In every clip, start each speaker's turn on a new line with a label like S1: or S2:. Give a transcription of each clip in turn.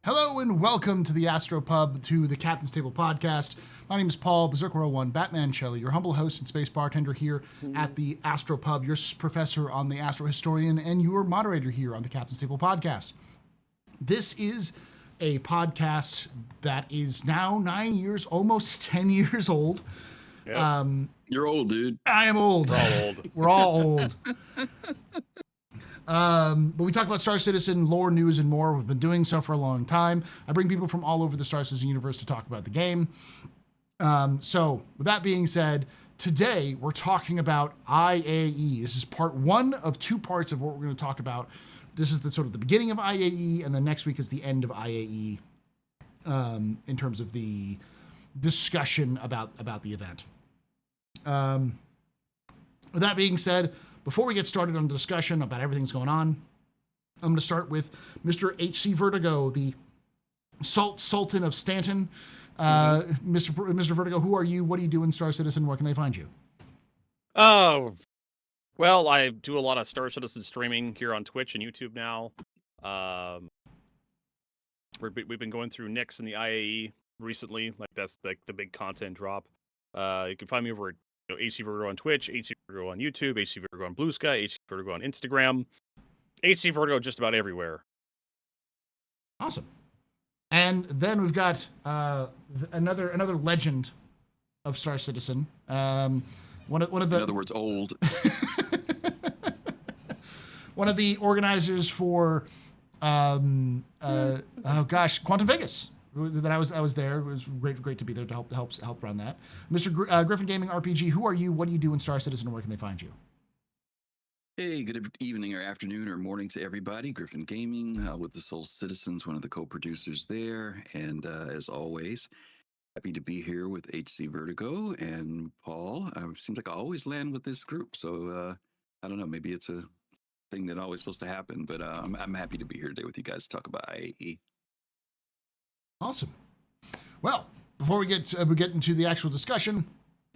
S1: Hello and welcome to the Astropub, to the Captain's Table podcast. My name is Paul, Berserker01, Batman Shelley, your humble host and space bartender here at the Astropub, your professor on the Astro Historian, and your moderator here on the Captain's Table podcast. This is a podcast that is now 9 years, almost 10 years old.
S2: Yep. You're old, dude.
S1: I am old.
S2: We're all old.
S1: We're all old. But we talk about Star Citizen, lore, news, and more. We've been doing so for a long time. I bring people from all over the Star Citizen universe to talk about the game. So, with that being said, today we're talking about IAE. This is part one of two parts of what we're going to talk about. This is the sort of the beginning of IAE, and then next week is the end of IAE in terms of the discussion about the event. With that being said, before we get started on the discussion about everything that's going on, I'm going to start with Mr. H.C. Vertigo, the Sultan of Stanton. Mr. Vertigo, who are you? What do you do in Star Citizen? Where can they find you?
S2: Oh, well, I do a lot of Star Citizen streaming here on Twitch and YouTube now. We've been going through Nyx and the IAE recently. Like, that's like the big content drop. You can find me over at HC Vertigo on Twitch, HC Vertigo on YouTube, HC Vertigo on Blue Sky, HC Vertigo on Instagram, HC Vertigo just about everywhere.
S1: Awesome. And then we've got another legend of Star Citizen. One of the,
S2: in other words, old.
S1: one of the organizers for Quantum Vegas. That I was there. It was great to be there to help run that. Mr. Griffin Gaming RPG, who are you? What do you do in Star Citizen, and where can they find you?
S3: Hey, good evening or afternoon or morning to everybody. Griffin Gaming with the Soul Citizens, one of the co-producers there. And as always, happy to be here with HC Vertigo and Paul. It seems like I always land with this group. So I don't know, maybe it's a thing that always supposed to happen. But I'm happy to be here today with you guys to talk about IAE.
S1: Awesome. Well, before we get into the actual discussion,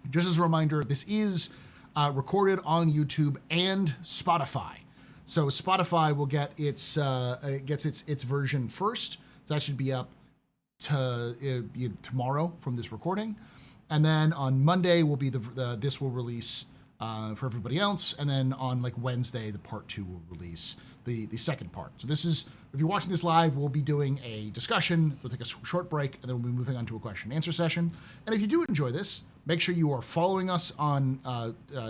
S1: just as a reminder, this is recorded on YouTube and Spotify. So Spotify will get its version first. So that should be up tomorrow from this recording, and then on Monday will be this will release for everybody else, and then on like Wednesday, the part 2 will release the second part. So this is, if you're watching this live, we'll be doing a discussion. We'll take a short break, and then we'll be moving on to a question and answer session. And if you do enjoy this, make sure you are following us on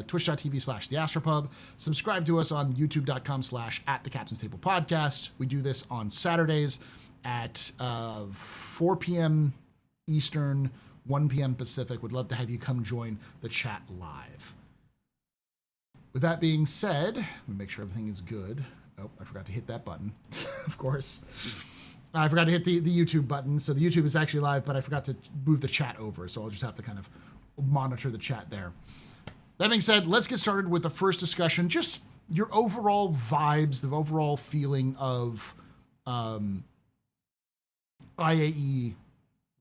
S1: twitch.tv/theastropub. Subscribe to us on youtube.com/@thecaptainstable-podcast. We do this on Saturdays at 4 p.m. Eastern, 1 p.m. Pacific. Would love to have you come join the chat live. With that being said, let me make sure everything is good. Oh, I forgot to hit that button, of course. I forgot to hit the YouTube button. So the YouTube is actually live, but I forgot to move the chat over. So I'll just have to kind of monitor the chat there. That being said, let's get started with the first discussion. Just your overall vibes, the overall feeling of IAE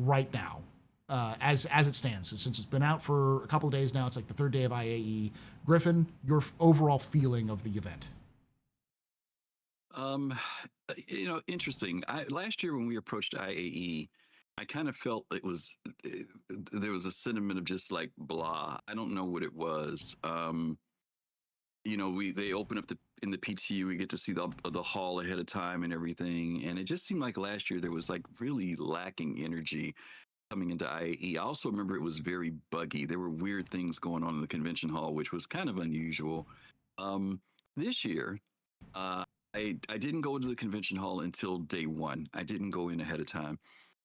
S1: right now, as it stands. So since it's been out for a couple of days now, it's like the third day of IAE. Griffin, your overall feeling of the event.
S3: Interesting. Last year when we approached IAE, I kind of felt there was a sentiment of just like blah. I don't know what it was. They open up in the PTU, we get to see the hall ahead of time and everything, and it just seemed like last year there was like really lacking energy coming into IAE. I also remember it was very buggy. There were weird things going on in the convention hall, which was kind of unusual. This year, I didn't go into the convention hall until day one. I didn't go in ahead of time.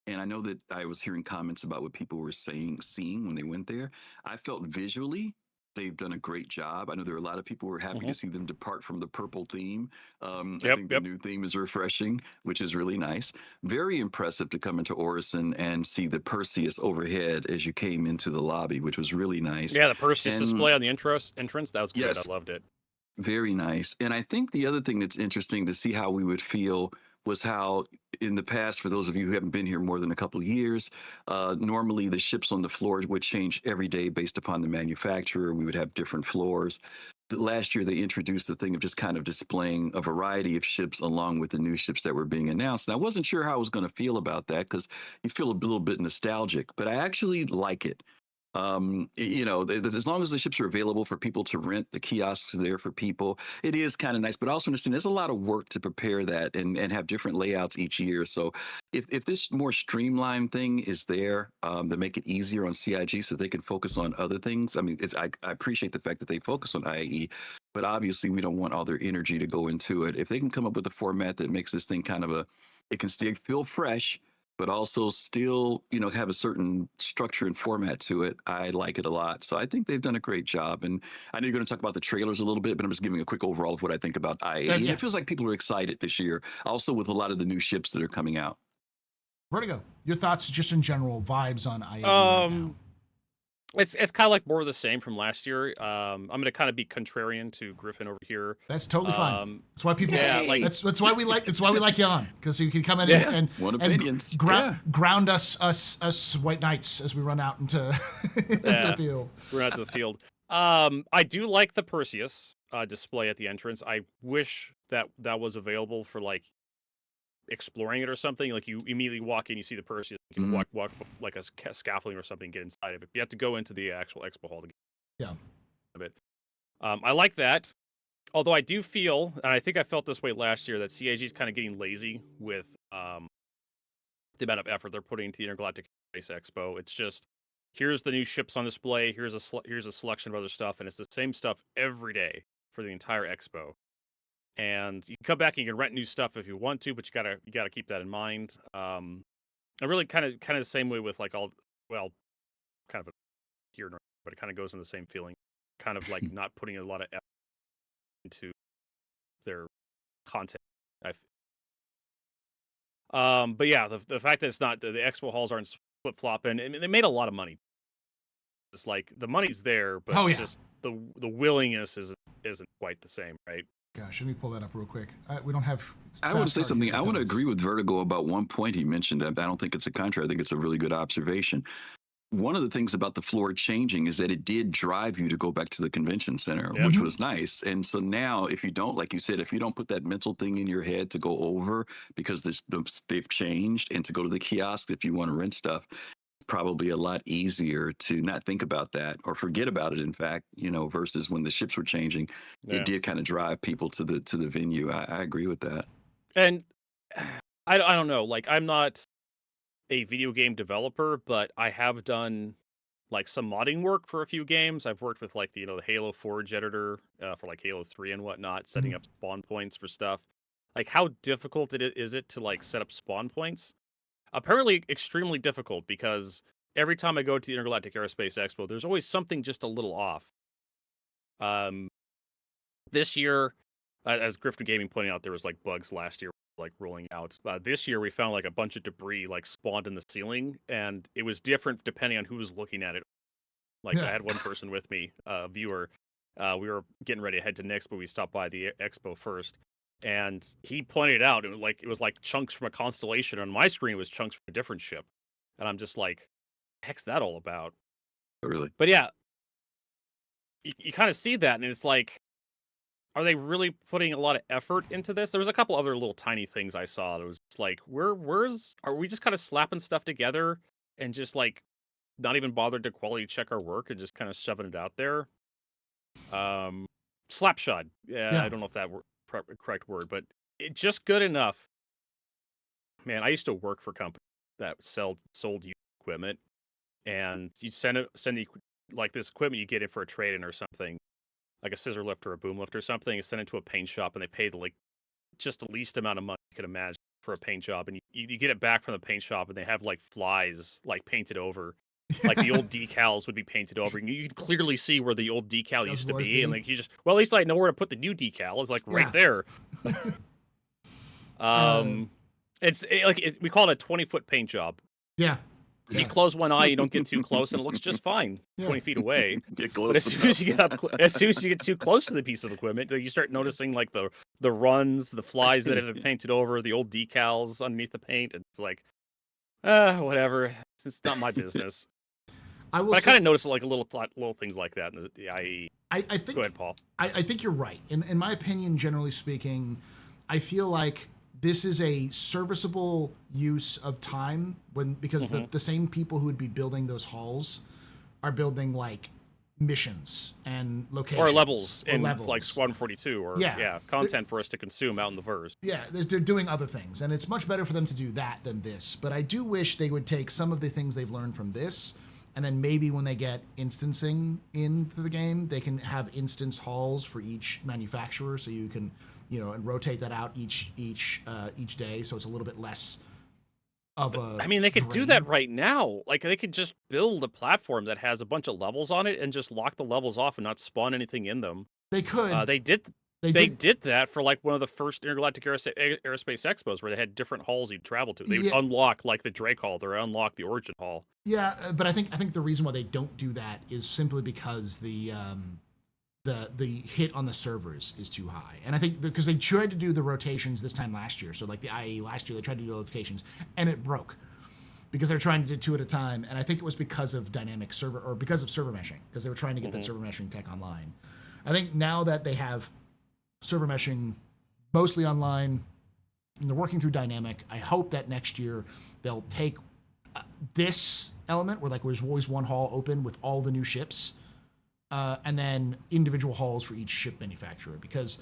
S3: And I know that I was hearing comments about what people were seeing when they went there. I felt visually they've done a great job. I know there are a lot of people who were happy to see them depart from the purple theme. I think the new theme is refreshing, which is really nice. Very impressive to come into Orison and see the Perseus overhead as you came into the lobby, which was really nice.
S2: Yeah, the Perseus display on the entrance, that was good.
S3: Yes,
S2: I loved it.
S3: Very nice. And I think the other thing that's interesting to see how we would feel was how in the past, for those of you who haven't been here more than a couple of years, normally the ships on the floor would change every day based upon the manufacturer. We would have different floors. last year they introduced the thing of just kind of displaying a variety of ships along with the new ships that were being announced. And I wasn't sure how I was going to feel about that because you feel a little bit nostalgic, but I actually like it. As long as the ships are available for people to rent, the kiosks are there for people. It is kind of nice, but I also understand there's a lot of work to prepare that and have different layouts each year. So if this more streamlined thing is there to make it easier on CIG so they can focus on other things, I mean, I appreciate the fact that they focus on IAE, but obviously we don't want all their energy to go into it. If they can come up with a format that makes this thing kind of it can still feel fresh but also still, have a certain structure and format to it. I like it a lot. So I think they've done a great job. And I know you're going to talk about the trailers a little bit, but I'm just giving a quick overall of what I think about IAE. And it feels like people are excited this year, also with a lot of the new ships that are coming out.
S1: Vertigo, your thoughts just in general, vibes on IAE right now?
S2: It's kind of like more of the same from last year. I'm going to kind of be contrarian to Griffin over here.
S1: That's totally fine. That's why people.
S2: Yeah, like
S1: that's why we like. That's why we like you on, because you can come in and ground us white knights as we run out into the field.
S2: Run out to the field. I do like the Perseus display at the entrance. I wish that was available for like exploring it or something. Like you immediately walk in, you see the Perseus, you can walk like a scaffolding or something, get inside of it. But you have to go into the actual expo hall to get a bit. I like that. Although I do feel, and I think I felt this way last year, that CIG is kind of getting lazy with the amount of effort they're putting into the Intergalactic Space Expo. It's just, here's the new ships on display, here's a selection of other stuff, and it's the same stuff every day for the entire expo. And you can come back and you can rent new stuff if you want to, but you gotta keep that in mind. I really kind of the same way with like kind of a here, but it kind of goes in the same feeling, kind of like not putting a lot of effort into their content. But yeah, the fact that it's not the expo halls aren't flip flopping, and they made a lot of money. It's like the money's there, but just the willingness isn't quite the same, right?
S1: Gosh, let me pull that up real quick. We don't have.
S3: I want to say something. I want to agree with Vertigo about one point he mentioned. I don't think it's a contrary. I think it's a really good observation. One of the things about the floor changing is that it did drive you to go back to the convention center, which was nice. And so now, if you don't, like you said, if you don't put that mental thing in your head to go over because they've changed and to go to the kiosk if you want to rent stuff, probably a lot easier to not think about that or forget about it, in fact, versus when the ships were changing. It did kind of drive people to the venue. I agree with that.
S2: And I don't know, like I'm not a video game developer, but I have done like some modding work for a few games. I've worked with like the Halo Forge editor for like Halo 3 and whatnot, setting up spawn points for stuff. Like how difficult is it to like set up spawn points? Apparently extremely difficult, because every time I go to the Intergalactic Aerospace Expo, there's always something just a little off. This year, as Griffin Gaming pointed out, there was like bugs last year, like rolling out. This year, we found like a bunch of debris like spawned in the ceiling, and it was different depending on who was looking at it. Like I had one person with me, a viewer. We were getting ready to head to Nick's, but we stopped by the expo first. And he pointed out it was like chunks from a constellation. On my screen, it was chunks from a different ship, and I'm just like, "Heck's that all about?"
S3: Really?
S2: But yeah, you kind of see that, and it's like, are they really putting a lot of effort into this? There was a couple other little tiny things I saw. It was just like, are we just kind of slapping stuff together and just like not even bothered to quality check our work and just kind of shoving it out there? Slapshod. Yeah, I don't know if that correct word, but it's just good enough. Man, I used to work for companies that sold used equipment, and you send like this equipment you get it for a trade-in or something, like a scissor lift or a boom lift or something, and send it to a paint shop, and they pay like just the least amount of money you could imagine for a paint job, and you get it back from the paint shop, and they have like flies like painted over. Like the old decals would be painted over. You could clearly see where the old decal used to be, and like at least I know where to put the new decal. It's like right there. We call it a 20-foot paint job.
S1: Yeah.
S2: You close one eye, you don't get too close, and it looks just fine 20 feet away.
S3: Get close.
S2: But as soon as you get too close to the piece of equipment, you start noticing like the runs, the flies that have been painted over, the old decals underneath the paint. And it's like, whatever. It's not my business.
S1: I will.
S2: But I
S1: say,
S2: kind of noticed like a little things like that in the IAE.
S1: I think.
S2: Go ahead, Paul.
S1: I think you're right. In my opinion, generally speaking, I feel like this is a serviceable use of time because the same people who would be building those halls are building like missions and locations
S2: Or levels
S1: or
S2: in
S1: levels.
S2: like Squadron 42 or
S1: Yeah.
S2: content for us to consume out in the verse.
S1: Yeah, they're doing other things, and it's much better for them to do that than this. But I do wish they would take some of the things they've learned from this, and then maybe when they get instancing into the game, they can have instance halls for each manufacturer, so you can, and rotate that out each day, so it's a little bit less of a.
S2: I mean, they could do
S1: drain.
S2: that right now. Like, they could just build a platform that has a bunch of levels on it and just lock the levels off and not spawn anything in them.
S1: They could.
S2: They did
S1: They
S2: did that for like one of the first intergalactic aerospace expos where they had different halls you'd travel to. They would unlock like the Drake Hall, or unlock the Origin Hall.
S1: Yeah, but I think the reason why they don't do that is simply because the hit on the servers is too high. And I think because they tried to do the rotations this time last year, so like the IAE last year, they tried to do the locations, and it broke because they were trying to do 2 at a time. And I think it was because of dynamic server, or because of server meshing, because they were trying to get that server meshing tech online. I think now that they have server meshing mostly online and they're working through dynamic, I hope that next year they'll take this element where like there's always one hall open with all the new ships, and then individual halls for each ship manufacturer, because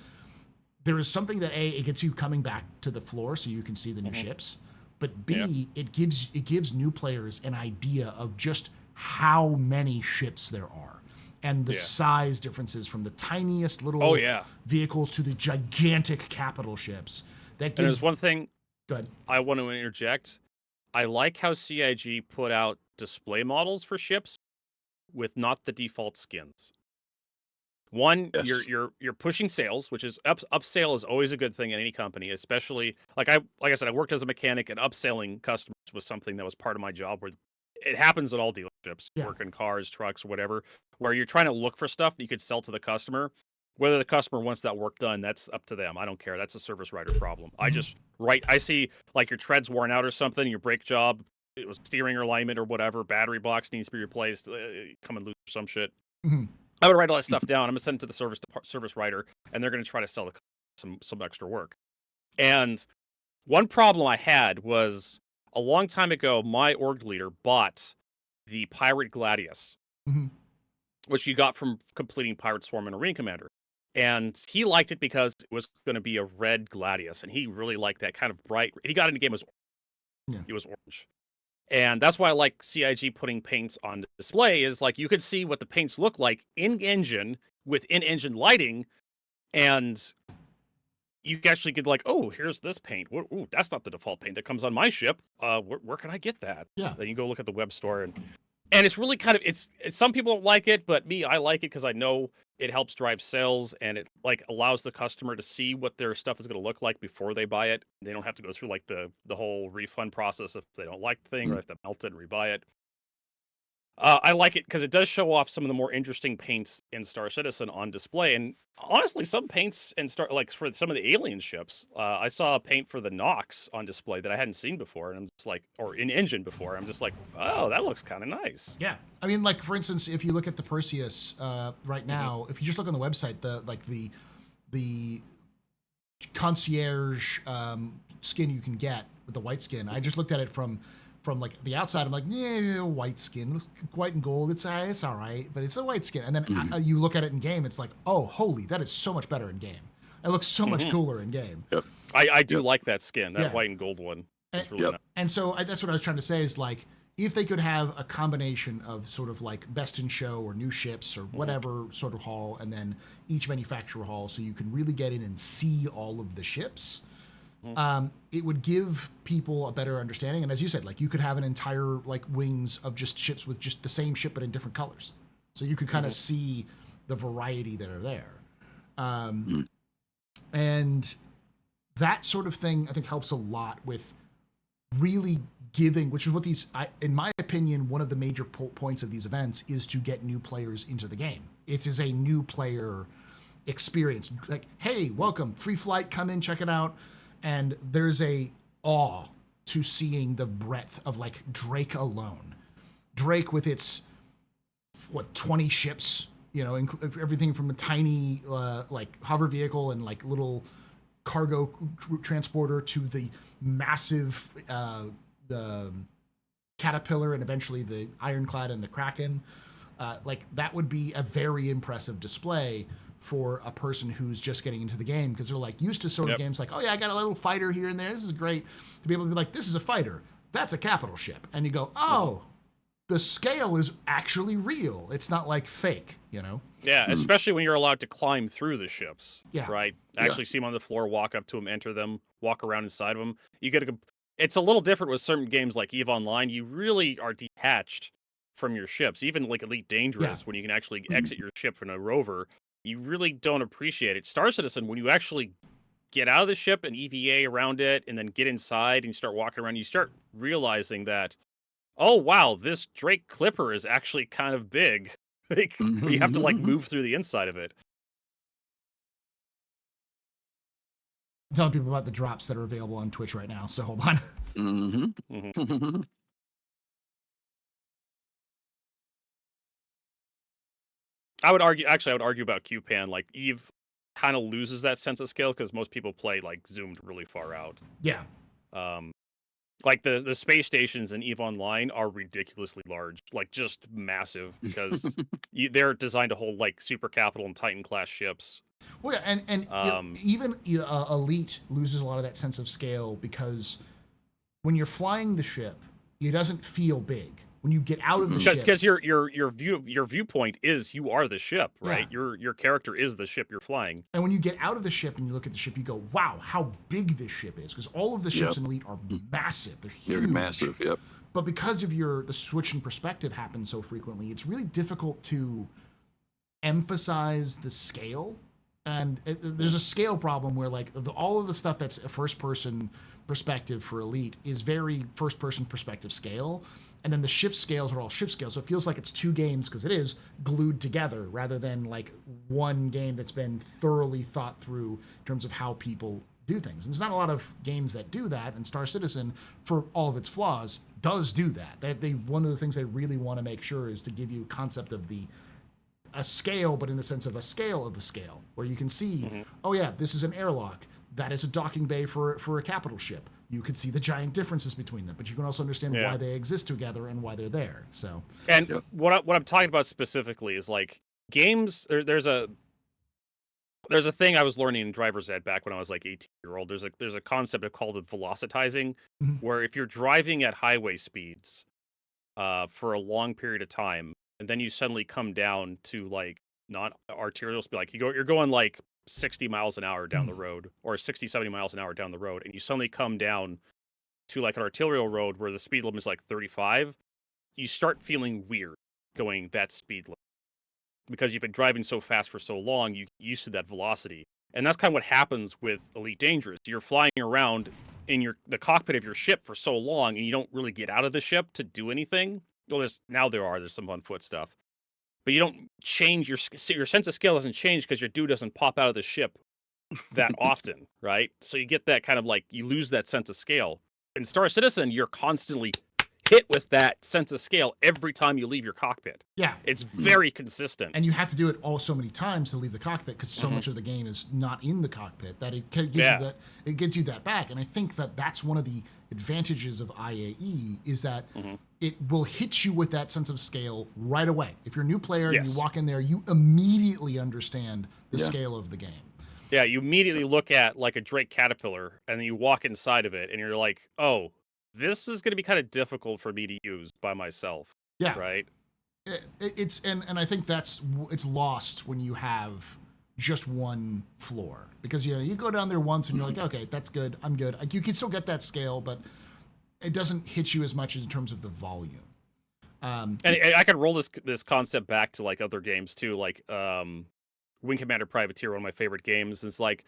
S1: there is something that it gets you coming back to the floor so you can see the new ships, but B, it gives new players an idea of just how many ships there are and the size differences from the tiniest little vehicles to the gigantic capital ships. That gives.
S2: And there's one thing
S1: Go ahead.
S2: I want to interject. I like how CIG put out display models for ships with not the default skins. One, you're pushing sales, which is upsale is always a good thing in any company, especially like I said, I worked as a mechanic, and upselling customers was something that was part of my job. Where it happens at all dealerships, working cars, trucks, whatever, where you're trying to look for stuff that you could sell to the customer. Whether the customer wants that work done, that's up to them. I don't care. That's a service writer problem. I see like your tread's worn out or something, your brake job, it was steering alignment or whatever, battery box needs to be replaced, come and lose some shit.
S1: Mm-hmm.
S2: I'm gonna write all that stuff down. I'm gonna send it to the service writer, and they're gonna try to sell some extra work. And one problem I had was a long time ago, my org leader bought the Pirate Gladius, which you got from completing Pirate Swarm and Marine Commander. And he liked it because it was going to be a red Gladius, and he really liked that kind of bright. He got into the game as it was orange, and that's why I like CIG putting paints on display. Is like you could see what the paints look like in engine with in-engine lighting, and you actually could like, oh, here's this paint. Ooh, that's not the default paint that comes on my ship. Where can I get that?
S1: Yeah.
S2: Then you go look at the web store, and it's really kind of it's some people don't like it, but I like it because I know it helps drive sales, and it like allows the customer to see what their stuff is going to look like before they buy it. They don't have to go through like the whole refund process if they don't like the thing, or have to melt it and rebuy it. I like it because it does show off some of the more interesting paints in Star Citizen on display, and honestly, some paints in for some of the alien ships. I saw a paint for the Nox on display that I hadn't seen before, and I'm just like, or in engine before. I'm just like, oh, that looks kind of nice.
S1: Yeah, I mean, like for instance, if you look at the Perseus right now, if you just look on the website, the concierge skin you can get with the white skin. I just looked at it from like the outside. I'm like, yeah, white skin, white and gold. It's all right, but it's a white skin. And then you look at it in game, it's like, oh, holy, that is so much better in game. It looks so much cooler in game.
S3: Yep.
S2: I do like that skin, that white and gold one. It's really nice.
S1: And so that's what I was trying to say is like, if they could have a combination of sort of like best in show or new ships or whatever sort of haul, and then each manufacturer haul, so you can really get in and see all of the ships. It would give people a better understanding. And as you said, like you could have an entire like wings of just ships with just the same ship but in different colors, so you could kind of see the variety that are there. And that sort of thing I think helps a lot with really giving, which is what these, in my opinion, one of the major points of these events is to get new players into the game. It is a new player experience. Like, hey, welcome, free flight, come in, check it out. And there's a awe to seeing the breadth of like Drake alone. Drake with its 20 ships, everything from a tiny like hover vehicle and like little cargo transporter to the massive the caterpillar and eventually the ironclad and the kraken. Like that would be a very impressive display for a person who's just getting into the game, because they're like used to sort of games like, oh yeah, I got a little fighter here and there, this is great, to be able to be like, this is a fighter, that's a capital ship, and you go, oh, the scale is actually real, it's not like fake.
S2: Yeah, especially when you're allowed to climb through the ships.
S1: Yeah.
S2: Right? Actually see them on the floor, walk up to them, enter them, walk around inside of them. You get it's a little different with certain games like EVE Online. You really are detached from your ships. Even like Elite Dangerous, when you can actually exit your ship from a rover, you really don't appreciate it. Star Citizen, when you actually get out of the ship and EVA around it and then get inside and you start walking around, you start realizing that, oh wow, this Drake Clipper is actually kind of big. Like, you have to like move through the inside of it.
S1: I'm telling people about the drops that are available on Twitch right now, so hold on.
S2: I would argue about QPan. Like, Eve kind of loses that sense of scale because most people play like zoomed really far out.
S1: Yeah.
S2: Like the space stations in EVE Online are ridiculously large, like just massive, because they're designed to hold like super capital and Titan class ships.
S1: Well, yeah, and even Elite loses a lot of that sense of scale because when you're flying the ship, it doesn't feel big. When you get out of the ship,
S2: because your viewpoint is you are the ship, right? Yeah. Your character is the ship you're flying.
S1: And when you get out of the ship and you look at the ship, you go, "Wow, how big this ship is!" Because all of the ships in Elite are massive. They're huge.
S3: Very massive. Yep.
S1: But because of the switch in perspective happens so frequently, it's really difficult to emphasize the scale. And there's a scale problem where like all of the stuff that's a first person perspective for Elite is very first person perspective scale. And then the ship scales are all ship scales. So it feels like it's two games, because it is glued together rather than like one game that's been thoroughly thought through in terms of how people do things. And there's not a lot of games that do that. And Star Citizen, for all of its flaws, does do that. They one of the things they really want to make sure is to give you a concept of a scale, but in the sense of a scale of a scale, where you can see, oh yeah, this is an airlock. That is a docking bay for a capital ship. You can see the giant differences between them, but you can also understand why they exist together and why they're there. So,
S2: and what I'm talking about specifically is like games. There's a thing I was learning in driver's ed back when I was like 18-year-old. There's a concept called velocitizing, where if you're driving at highway speeds for a long period of time, and then you suddenly come down to like not arterial speed, like you're going like 60 miles an hour down the road, or 60, 70 miles an hour down the road, and you suddenly come down to like an arterial road where the speed limit is like 35, you start feeling weird going that speed limit because you've been driving so fast for so long, you get used to that velocity. And that's kind of what happens with Elite Dangerous. You're flying around in the cockpit of your ship for so long, and you don't really get out of the ship to do anything. Well, there's some on foot stuff. But you don't change your sense of scale doesn't change because your dude doesn't pop out of the ship that often, right? So you get that kind of like, you lose that sense of scale. In Star Citizen, you're constantly hit with that sense of scale every time you leave your cockpit.
S1: Yeah.
S2: It's very consistent.
S1: And you have to do it all so many times to leave the cockpit, because so much of the game is not in the cockpit that it gives you that back. And I think that that's one of the advantages of IAE is that it will hit you with that sense of scale right away. If you're a new player and you walk in there, you immediately understand the scale of the game.
S2: Yeah, you immediately look at like a Drake Caterpillar, and then you walk inside of it, and you're like, oh, this is going to be kind of difficult for me to use by myself.
S1: Yeah.
S2: Right?
S1: It's and I think it's lost when you have just one floor, because you go down there once and you're like, okay, that's good, I'm good. Like, you can still get that scale, but it doesn't hit you as much in terms of the volume.
S2: And I could roll this concept back to like other games too, like Wing Commander Privateer, one of my favorite games. Is like,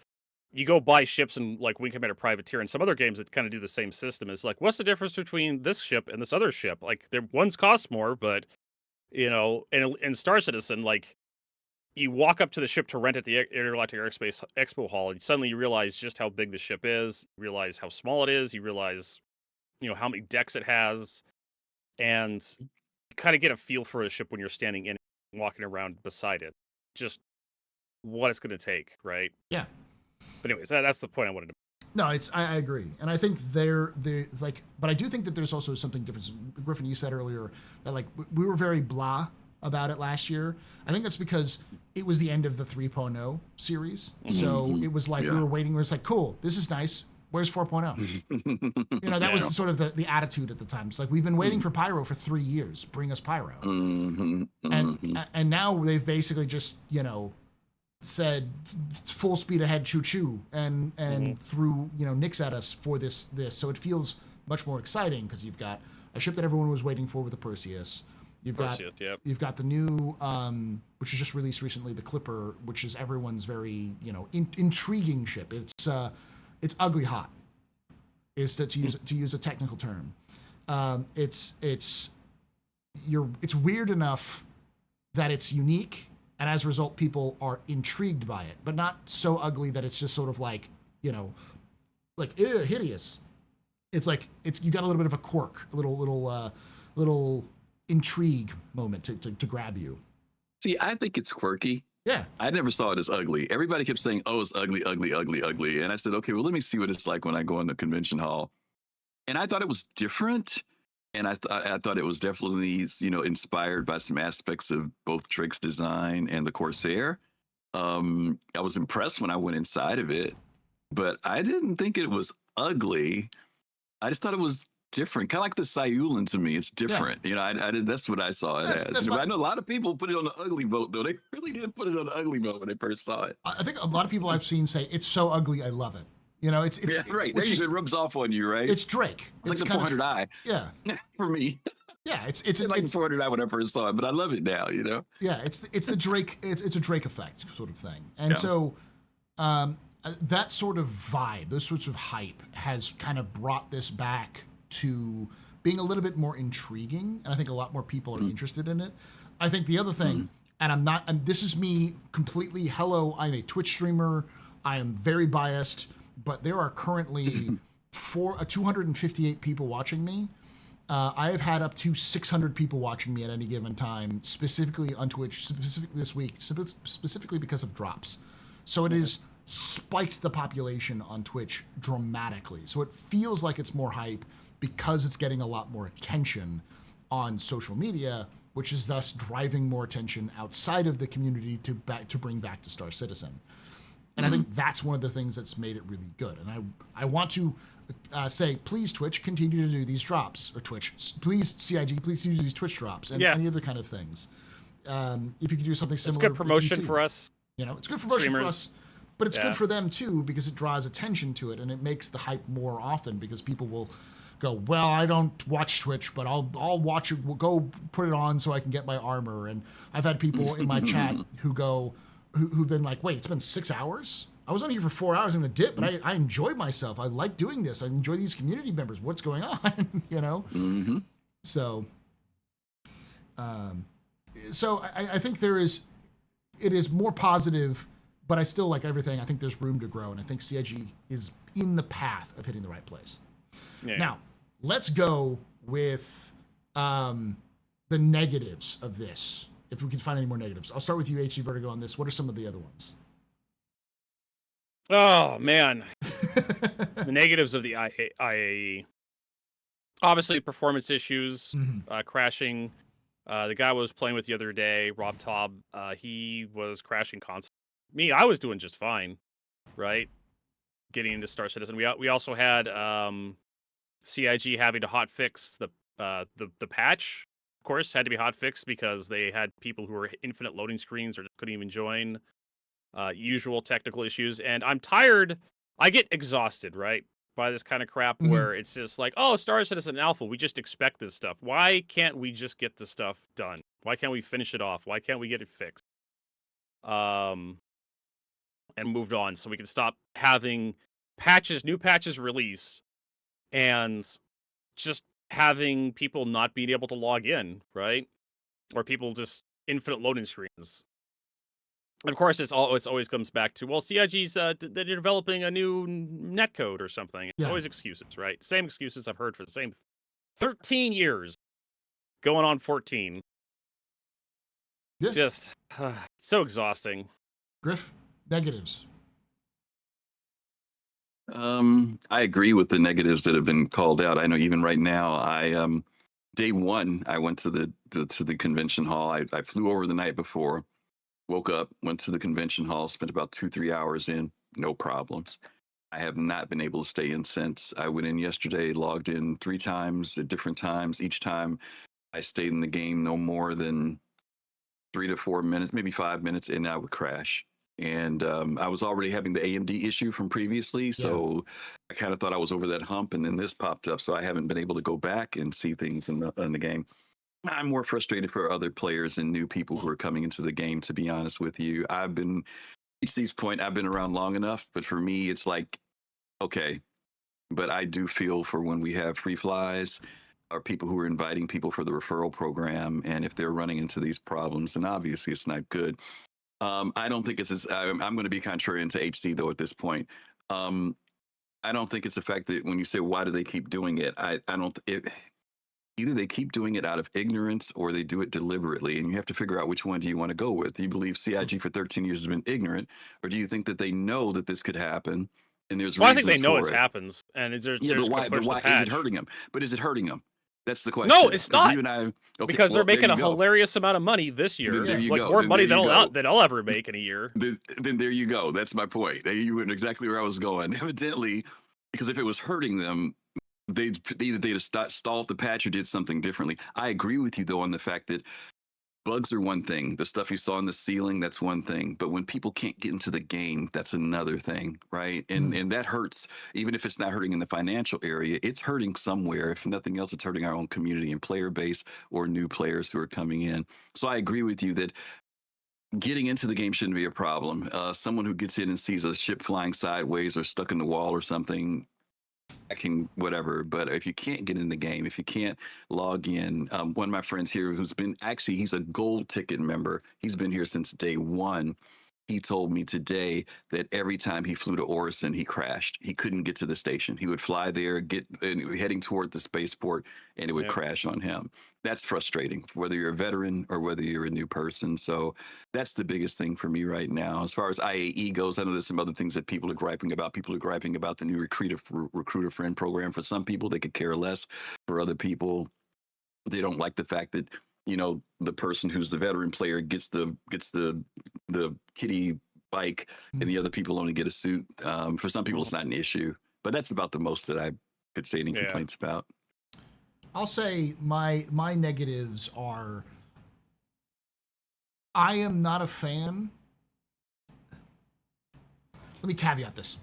S2: you go buy ships in like Wing Commander Privateer and some other games that kind of do the same system. It's like, what's the difference between this ship and this other ship? Like, one's cost more, but in Star Citizen, like, you walk up to the ship to rent at the Intergalactic Airspace Expo Hall, and suddenly you realize just how big the ship is. You realize how small it is. You realize, how many decks it has, and you kind of get a feel for a ship when you're standing in it. walking around beside it. Just what it's going to take, right?
S1: Yeah.
S2: But anyways, that's the point I wanted to.
S1: No, I agree, and I think they're like, but I do think that there's also something different. Griffin, you said earlier that like we were very blah about it last year. I think that's because it was the end of the 3.0 series, so it was like we were waiting. It's like, cool, this is nice. Where's 4.0? You know, that was sort of the attitude at the time. It's like we've been waiting for Pyro for 3 years. Bring us Pyro, and now they've basically just said full speed ahead, choo choo, and threw nicks at us for this. So it feels much more exciting because you've got a ship that everyone was waiting for with the Perseus. You've got the new which was just released recently, the Clipper, which is everyone's very intriguing ship. It's ugly hot. Is to use a technical term. It's weird enough that it's unique. And as a result, people are intrigued by it, but not so ugly that it's just sort of like, ew, hideous. It's like you got a little bit of a quirk, a little intrigue moment to grab you.
S3: See, I think it's quirky.
S1: Yeah.
S3: I never saw it as ugly. Everybody kept saying, "Oh, it's ugly, ugly, ugly, ugly," and I said, "Okay, well, let me see what it's like when I go in the convention hall." And I thought it was different. And I thought it was definitely, inspired by some aspects of both Drake's design and the Corsair. I was impressed when I went inside of it, but I didn't think it was ugly. I just thought it was different, kind of like the Sayulan to me. It's different. Yeah. That's what I saw it as. I know a lot of people put it on the ugly vote, though. They really did put it on the ugly vote when they first saw it.
S1: I think a lot of people I've seen say it's so ugly, I love it. It's
S3: right. It rubs off on you, right?
S1: It's Drake.
S3: It's like the 400i.
S1: Yeah.
S3: For me.
S1: Yeah, it's
S3: like the 400i when I first saw it, but I love it now.
S1: Yeah, it's the Drake. It's a Drake effect sort of thing, and so that sort of vibe, those sorts of hype, has kind of brought this back to being a little bit more intriguing, and I think a lot more people are interested in it. I think the other thing, and this is me completely. Hello, I'm a Twitch streamer. I am very biased. But there are currently 258 people watching me. I have had up to 600 people watching me at any given time, specifically on Twitch, specifically this week, specifically because of drops. So it has spiked the population on Twitch dramatically. So it feels like it's more hype because it's getting a lot more attention on social media, which is thus driving more attention outside of the community to bring back to Star Citizen. And I think that's one of the things that's made it really good. And I want to say, please, Twitch, continue to do these drops. Or Twitch, please, CIG, please do these Twitch drops and any other kind of things. If you could do something similar.
S2: It's good promotion for us.
S1: It's good promotion for us. But it's good for them, too, because it draws attention to it. And it makes the hype more often because people will go, well, I don't watch Twitch, but I'll watch it. We'll go put it on so I can get my armor. And I've had people in my chat who've been like, wait, it's been 6 hours? I was on here for 4 hours. I'm going to dip, but I enjoyed myself. I like doing this. I enjoy these community members. What's going on? So, I think it is more positive, but I still like everything. I think there's room to grow, and I think CIG is in the path of hitting the right place. Yeah. Now, let's go with the negatives of this. If we can find any more negatives. I'll start with you, HG Vertigo, on this. What are some of the other ones?
S2: Oh, man. The negatives of the IAE. Obviously, performance issues, crashing. The guy I was playing with the other day, Rob Taub, he was crashing constantly. I was doing just fine, right? Getting into Star Citizen. We also had CIG having to hotfix the patch. Of course, had to be hotfixed because they had people who were infinite loading screens or just couldn't even join. Usual technical issues, and I'm tired. I get exhausted, right, by this kind of crap where it's just like, oh, Star Citizen Alpha, we just expect this stuff. Why can't we just get the stuff done? Why can't we finish it off? Why can't we get it fixed? And moved on so we can stop having new patches release, and just having people not being able to log in, right? Or people just infinite loading screens. And of course, it always comes back to, well, CIG's they're developing a new netcode or something. It's always excuses, right? Same excuses I've heard for the same 13 years, going on 14.
S1: Yeah.
S2: Just so exhausting.
S1: Griff, negatives.
S3: I agree with the negatives that have been called out. I know even right now, day one, I went to the convention hall. I flew over the night before, woke up, went to the convention hall, spent about 2-3 hours in, no problems. I have not been able to stay in since. I went in yesterday, logged in 3 times at different times. Each time I stayed in the game no more than 3 to 4 minutes, maybe 5 minutes, and I would crash. And I was already having the AMD issue from previously, so I kind of thought I was over that hump, and then this popped up, so I haven't been able to go back and see things in the game. I'm more frustrated for other players and new people who are coming into the game, to be honest with you. HC's point, I've been around long enough, but for me, it's like, okay, but I do feel for when we have free flies or people who are inviting people for the referral program, and if they're running into these problems, and obviously it's not good. I don't think it's as I'm going to be contrarian to HC though at this point. I don't think it's the fact that when you say why do they keep doing it, I don't. Either they keep doing it out of ignorance or they do it deliberately, and you have to figure out which one do you want to go with. Do you believe CIG for 13 years has been ignorant, or do you think that they know that this could happen and there's
S2: Well, I
S3: reasons
S2: think they know
S3: for
S2: it happens, and
S3: Yeah,
S2: there's
S3: but why?
S2: gonna
S3: But
S2: push the
S3: why is it
S2: patch.
S3: hurting them? But is it hurting them? That's the question.
S2: No, it's
S3: 'Cause
S2: not.
S3: You and I, okay,
S2: Because they're
S3: well, there
S2: making
S3: you
S2: a
S3: go.
S2: hilarious amount of money this year.
S3: There you
S2: Like
S3: go.
S2: more
S3: Then
S2: money
S3: there you go.
S2: than I'll ever make in a year.
S3: Then there you go. That's my point. You went exactly where I was going. Evidently, because if it was hurting them, either they'd have stalled the patch or did something differently. I agree with you though on the fact that bugs are one thing. The stuff you saw in the ceiling, that's one thing. But when people can't get into the game, that's another thing, right? And that hurts. Even if it's not hurting in the financial area, it's hurting somewhere. If nothing else, it's hurting our own community and player base or new players who are coming in. So I agree with you that getting into the game shouldn't be a problem. Someone who gets in and sees a ship flying sideways or stuck in the wall or something, I can whatever. But if you can't get in the game, if you can't log in, one of my friends here who's been actually he's a gold ticket member. He's been here since day one. He told me today that every time he flew to Orison, he crashed. He couldn't get to the station. He would fly there, heading toward the spaceport, and it would crash on him. That's frustrating, whether you're a veteran or whether you're a new person. So that's the biggest thing for me right now. As far as IAE goes, I know there's some other things that people are griping about. People are griping about the new recruiter friend program. For some people, they could care less. For other people, they don't like the fact that the person who's the veteran player gets the kitty bike and the other people only get a suit. For some people, it's not an issue, but that's about the most that I could say any complaints about.
S1: I'll say my negatives are I am not a fan. Let me caveat this.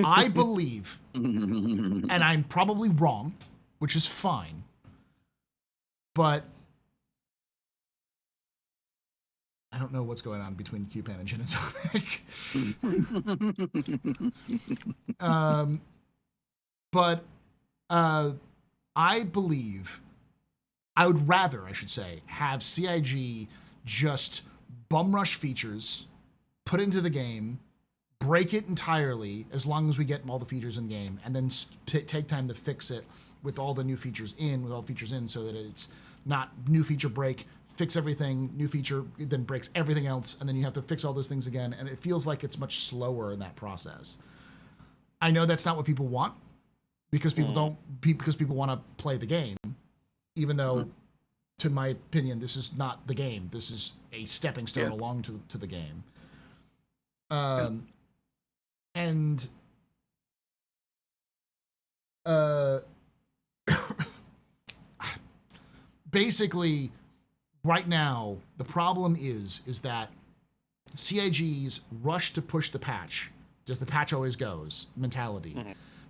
S1: I believe, and I'm probably wrong, which is fine, but I don't know what's going on between QPan and Gin and Sonic. But I believe, I would rather, I should say, have CIG just bum rush features, put into the game, break it entirely as long as we get all the features in game, and then take time to fix it with all the new features in, so that it's not new feature break, fix everything, new feature, then breaks everything else, and then you have to fix all those things again, and it feels like it's much slower in that process. I know that's not what people want, because people want to play the game, even though, to my opinion, this is not the game. This is a stepping stone along to the game. And basically, right now, the problem is that CIG's rush to push the patch, just the patch always goes mentality,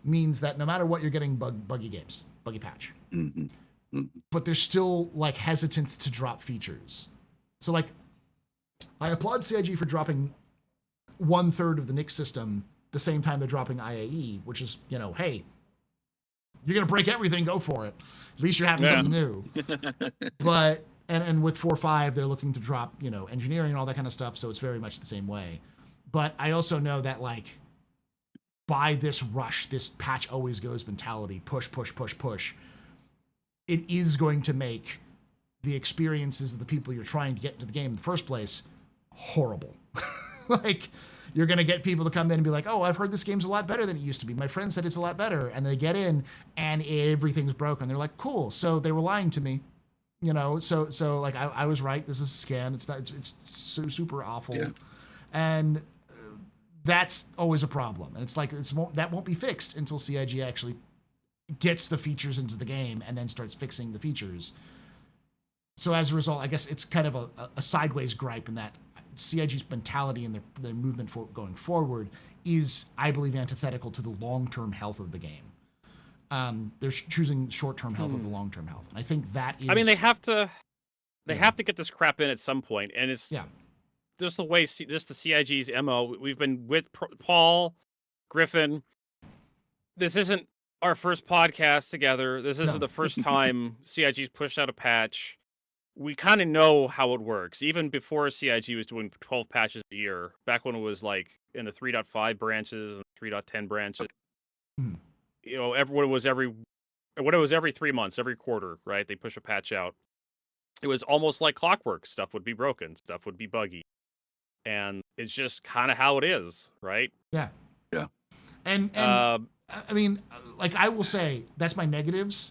S1: means that no matter what, you're getting buggy games, buggy patch. But they're still like hesitant to drop features. So like, I applaud CIG for dropping 1/3 of the Nix system the same time they're dropping IAE, which is, hey, you're gonna break everything, go for it. At least you're having something new. But and with 4.5, they're looking to drop, engineering and all that kind of stuff, so it's very much the same way. But I also know that like, by this rush, this patch always goes mentality, push, it is going to make the experiences of the people you're trying to get into the game in the first place, horrible. Like, you're going to get people to come in and be like, oh, I've heard this game's a lot better than it used to be. My friend said it's a lot better. And they get in and everything's broken. They're like, cool. So they were lying to me. So like I was right. This is a scam. It's so super awful.
S3: Yeah.
S1: And that's always a problem. And it's like, that won't be fixed until CIG actually gets the features into the game and then starts fixing the features. So as a result, I guess it's kind of a sideways gripe in that CIG's mentality and their movement for going forward is, I believe, antithetical to the long-term health of the game. They're choosing short-term health over long-term health, and I think that is.
S2: I mean, they have to get this crap in at some point, and it's just the way just the CIG's MO. We've been with Paul Griffin. This isn't our first podcast together. This isn't the first time CIG's pushed out a patch. We kind of know how it works. Even before CIG was doing 12 patches a year, back when it was like in the 3.5 branches and 3.10 branches, what it was every 3 months, every quarter, right? They push a patch out. It was almost like clockwork. Stuff would be broken, stuff would be buggy, and it's just kind of how it is, right?
S1: Yeah. And I mean, like, I will say that's my negatives.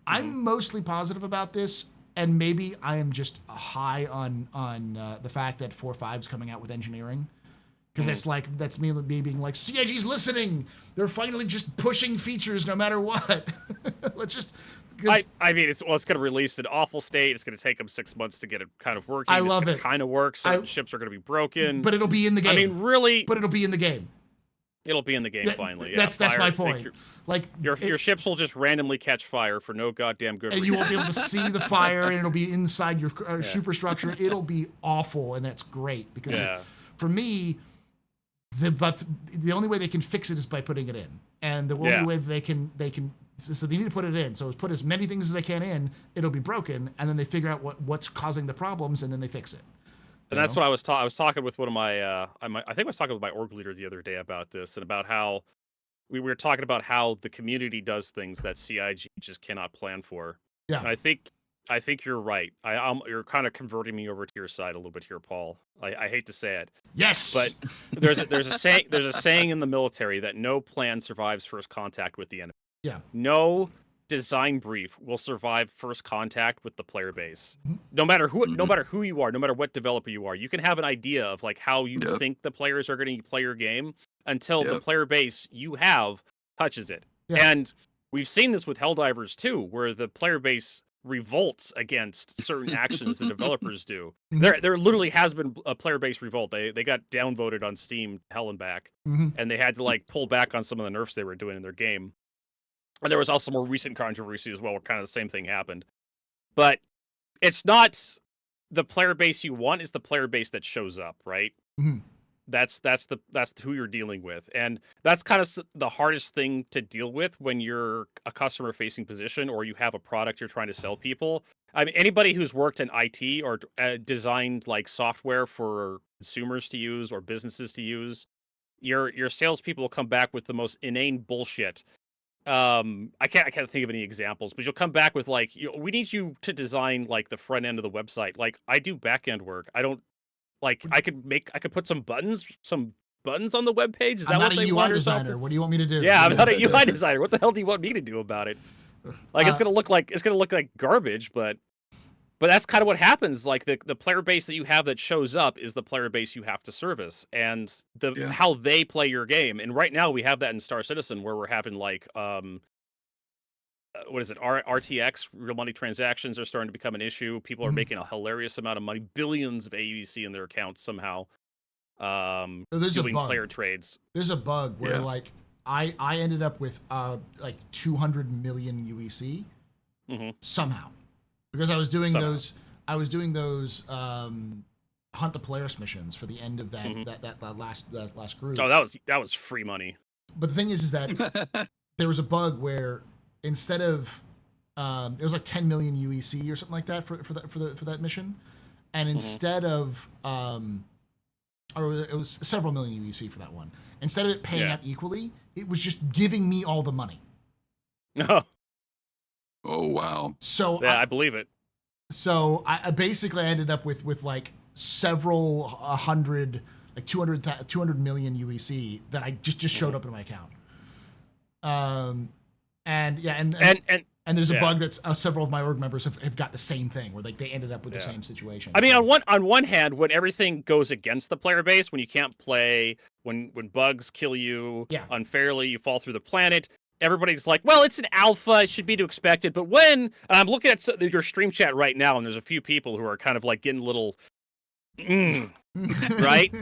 S1: I'm mostly positive about this. And maybe I am just high on the fact that 4.5's coming out with engineering. Because that's me being like, CIG's listening. They're finally just pushing features no matter what. Let's just...
S2: I mean, it's going to release in awful state. It's going to take them 6 months to get it kind of working.
S1: I love it.
S2: Kind of work. Certain ships are going to be broken.
S1: But it'll be in the game.
S2: I mean, really...
S1: But it'll be in the game.
S2: It'll be in the game finally. Yeah,
S1: that's my point. Like
S2: your ships will just randomly catch fire for no goddamn good reason.
S1: And you won't be able to see the fire, and it'll be inside your superstructure. It'll be awful, and that's great because for me, the only way they can fix it is by putting it in, and the only way they can so they need to put it in. So put as many things as they can in. It'll be broken, and then they figure out what's causing the problems, and then they fix it.
S2: And that's what I was talking with one of my I think I was talking with my org leader the other day about this, and about how we were talking about how the community does things that CIG just cannot plan for.
S1: Yeah.
S2: And I think you're right. You're kind of converting me over to your side a little bit here, Paul. I hate to say it.
S1: Yes.
S2: But there's a saying in the military that no plan survives first contact with the enemy.
S1: Yeah.
S2: No design brief will survive first contact with the player base. No matter who you are, no matter what developer you are, you can have an idea of like how you think the players are going to play your game until the player base you have touches it. And we've seen this with Helldivers too, where the player base revolts against certain actions the developers do. There literally has been a player base revolt. They got downvoted on Steam hell and back, and they had to like pull back on some of the nerfs they were doing in their game. And there was also more recent controversy as well, where kind of the same thing happened. But it's not the player base you want; it's the player base that shows up, right? That's who you're dealing with, and that's kind of the hardest thing to deal with when you're a customer-facing position or you have a product you're trying to sell people. I mean, anybody who's worked in IT or designed like software for consumers to use or businesses to use, your salespeople will come back with the most inane bullshit. I can't think of any examples, but you'll come back with like, we need you to design like the front end of the website. Like, I do back end work. I don't like. I could put some buttons on the web page. Is that what they want or something?
S1: Designer. What do you want me to do?
S2: Yeah, I'm not a UI designer. What the hell do you want me to do about it? Like, it's gonna look like garbage, but that's kind of what happens. Like the player base that you have that shows up is the player base you have to service, and how they play your game. And right now we have that in Star Citizen, where we're having like what is it? RTX, real money transactions, are starting to become an issue. People are making a hilarious amount of money, billions of AUC in their accounts somehow. Doing player trades.
S1: There's a bug where like I ended up with like 200 million UEC somehow. Because I was doing those hunt the players missions for the end of that last group.
S2: Oh, that was free money.
S1: But the thing is that there was a bug where instead of it was like 10 million UEC or something like that for that mission, and instead of or it was several million UEC for that one. Instead of it paying out equally, it was just giving me all the money.
S2: No.
S3: Oh wow!
S1: So
S2: I believe it.
S1: So I basically ended up with like several hundred, like 200 million UEC that I just showed up in my account. And yeah, and there's a
S2: yeah.
S1: bug that's several of my org members have got the same thing where like they ended up with the same situation.
S2: I mean,
S1: So,
S2: on one hand, when everything goes against the player base, when you can't play, when bugs kill you
S1: Yeah.
S2: unfairly, you fall through the planet. Everybody's like, well, it's an alpha. It should be to expected. But when I'm looking at your stream chat right now, and there's a few people who are kind of like getting a little, right?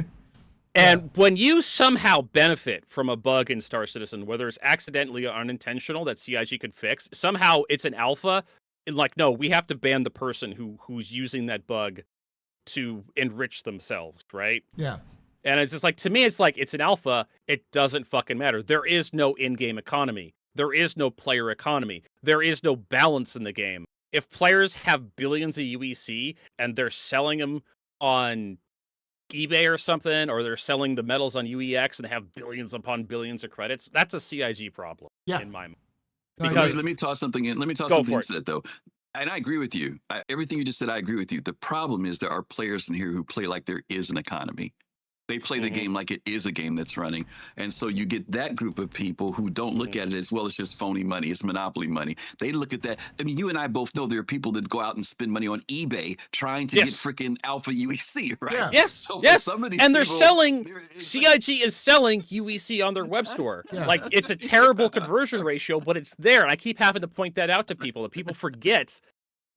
S2: And when you somehow benefit from a bug in Star Citizen, whether it's accidentally or unintentional that CIG could fix, somehow it's an alpha. And like, no, we have to ban the person who's using that bug to enrich themselves, right?
S1: Yeah.
S2: And it's just like, to me, it's like, it's an alpha. It doesn't fucking matter. There is no in-game economy. There is no player economy. There is no balance in the game. If players have billions of UEC and they're selling them on eBay or something, or they're selling the medals on UEX and they have billions upon billions of credits, that's a CIG problem in my mind.
S3: Because let me toss something in. Let me toss
S2: Go
S3: something
S2: for
S3: into that though. And I agree with you. Everything you just said, I agree with you. The problem is there are players in here who play like there is an economy. They play the game like it is a game that's running. And so you get that group of people who don't look at it as, well, it's just phony money. It's monopoly money. They look at that. I mean, you and I both know there are people that go out and spend money on eBay trying to get freaking alpha UEC, right?
S1: Yeah.
S2: Yes,
S3: So
S2: yes.
S3: some of these
S2: And they're
S3: people,
S2: selling, CIG is selling UEC on their web store.
S1: Yeah.
S2: Like, it's a terrible conversion ratio, but it's there. And I keep having to point that out to people, that people forget.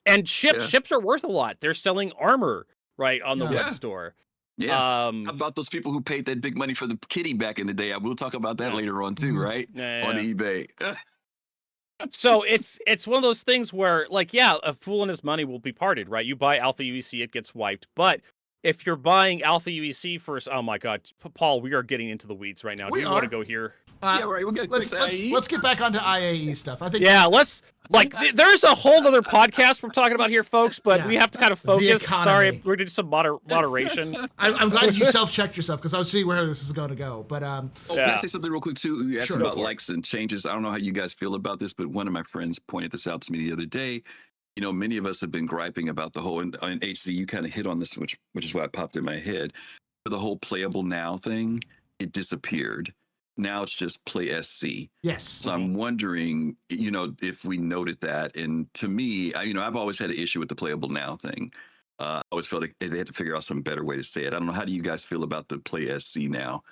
S2: And ships are worth a lot. They're selling armor, right, on the web store.
S3: Yeah. How about those people who paid that big money for the kitty back in the day? We'll talk about that later on too, right? On eBay.
S2: So it's one of those things where, like, a fool and his money will be parted, right? You buy Alpha UEC, it gets wiped. But if you're buying Alpha UEC first, oh my God, Paul, we are getting into the weeds right now. Do you want to go here?
S3: Yeah, right. We'll get
S1: let's get back onto IAE stuff. I think.
S2: Yeah, let's. Like, there's a whole other podcast we're talking about here, folks, but we have to kind of focus. Sorry, we're doing some moderation.
S1: I'm glad you self-checked yourself because I was seeing where this is going to go. But
S3: can I say something real quick too? You asked about likes and changes. I don't know how you guys feel about this, but one of my friends pointed this out to me the other day. You know, many of us have been griping about the whole, and HC, you kind of hit on this, which is why it popped in my head. The whole playable now thing, it disappeared. Now it's just play SC.
S1: Yes.
S3: So I'm wondering, you know, if we noted that. And to me, I've always had an issue with the playable now thing. I always felt like they had to figure out some better way to say it. I don't know. How do you guys feel about the play SC now?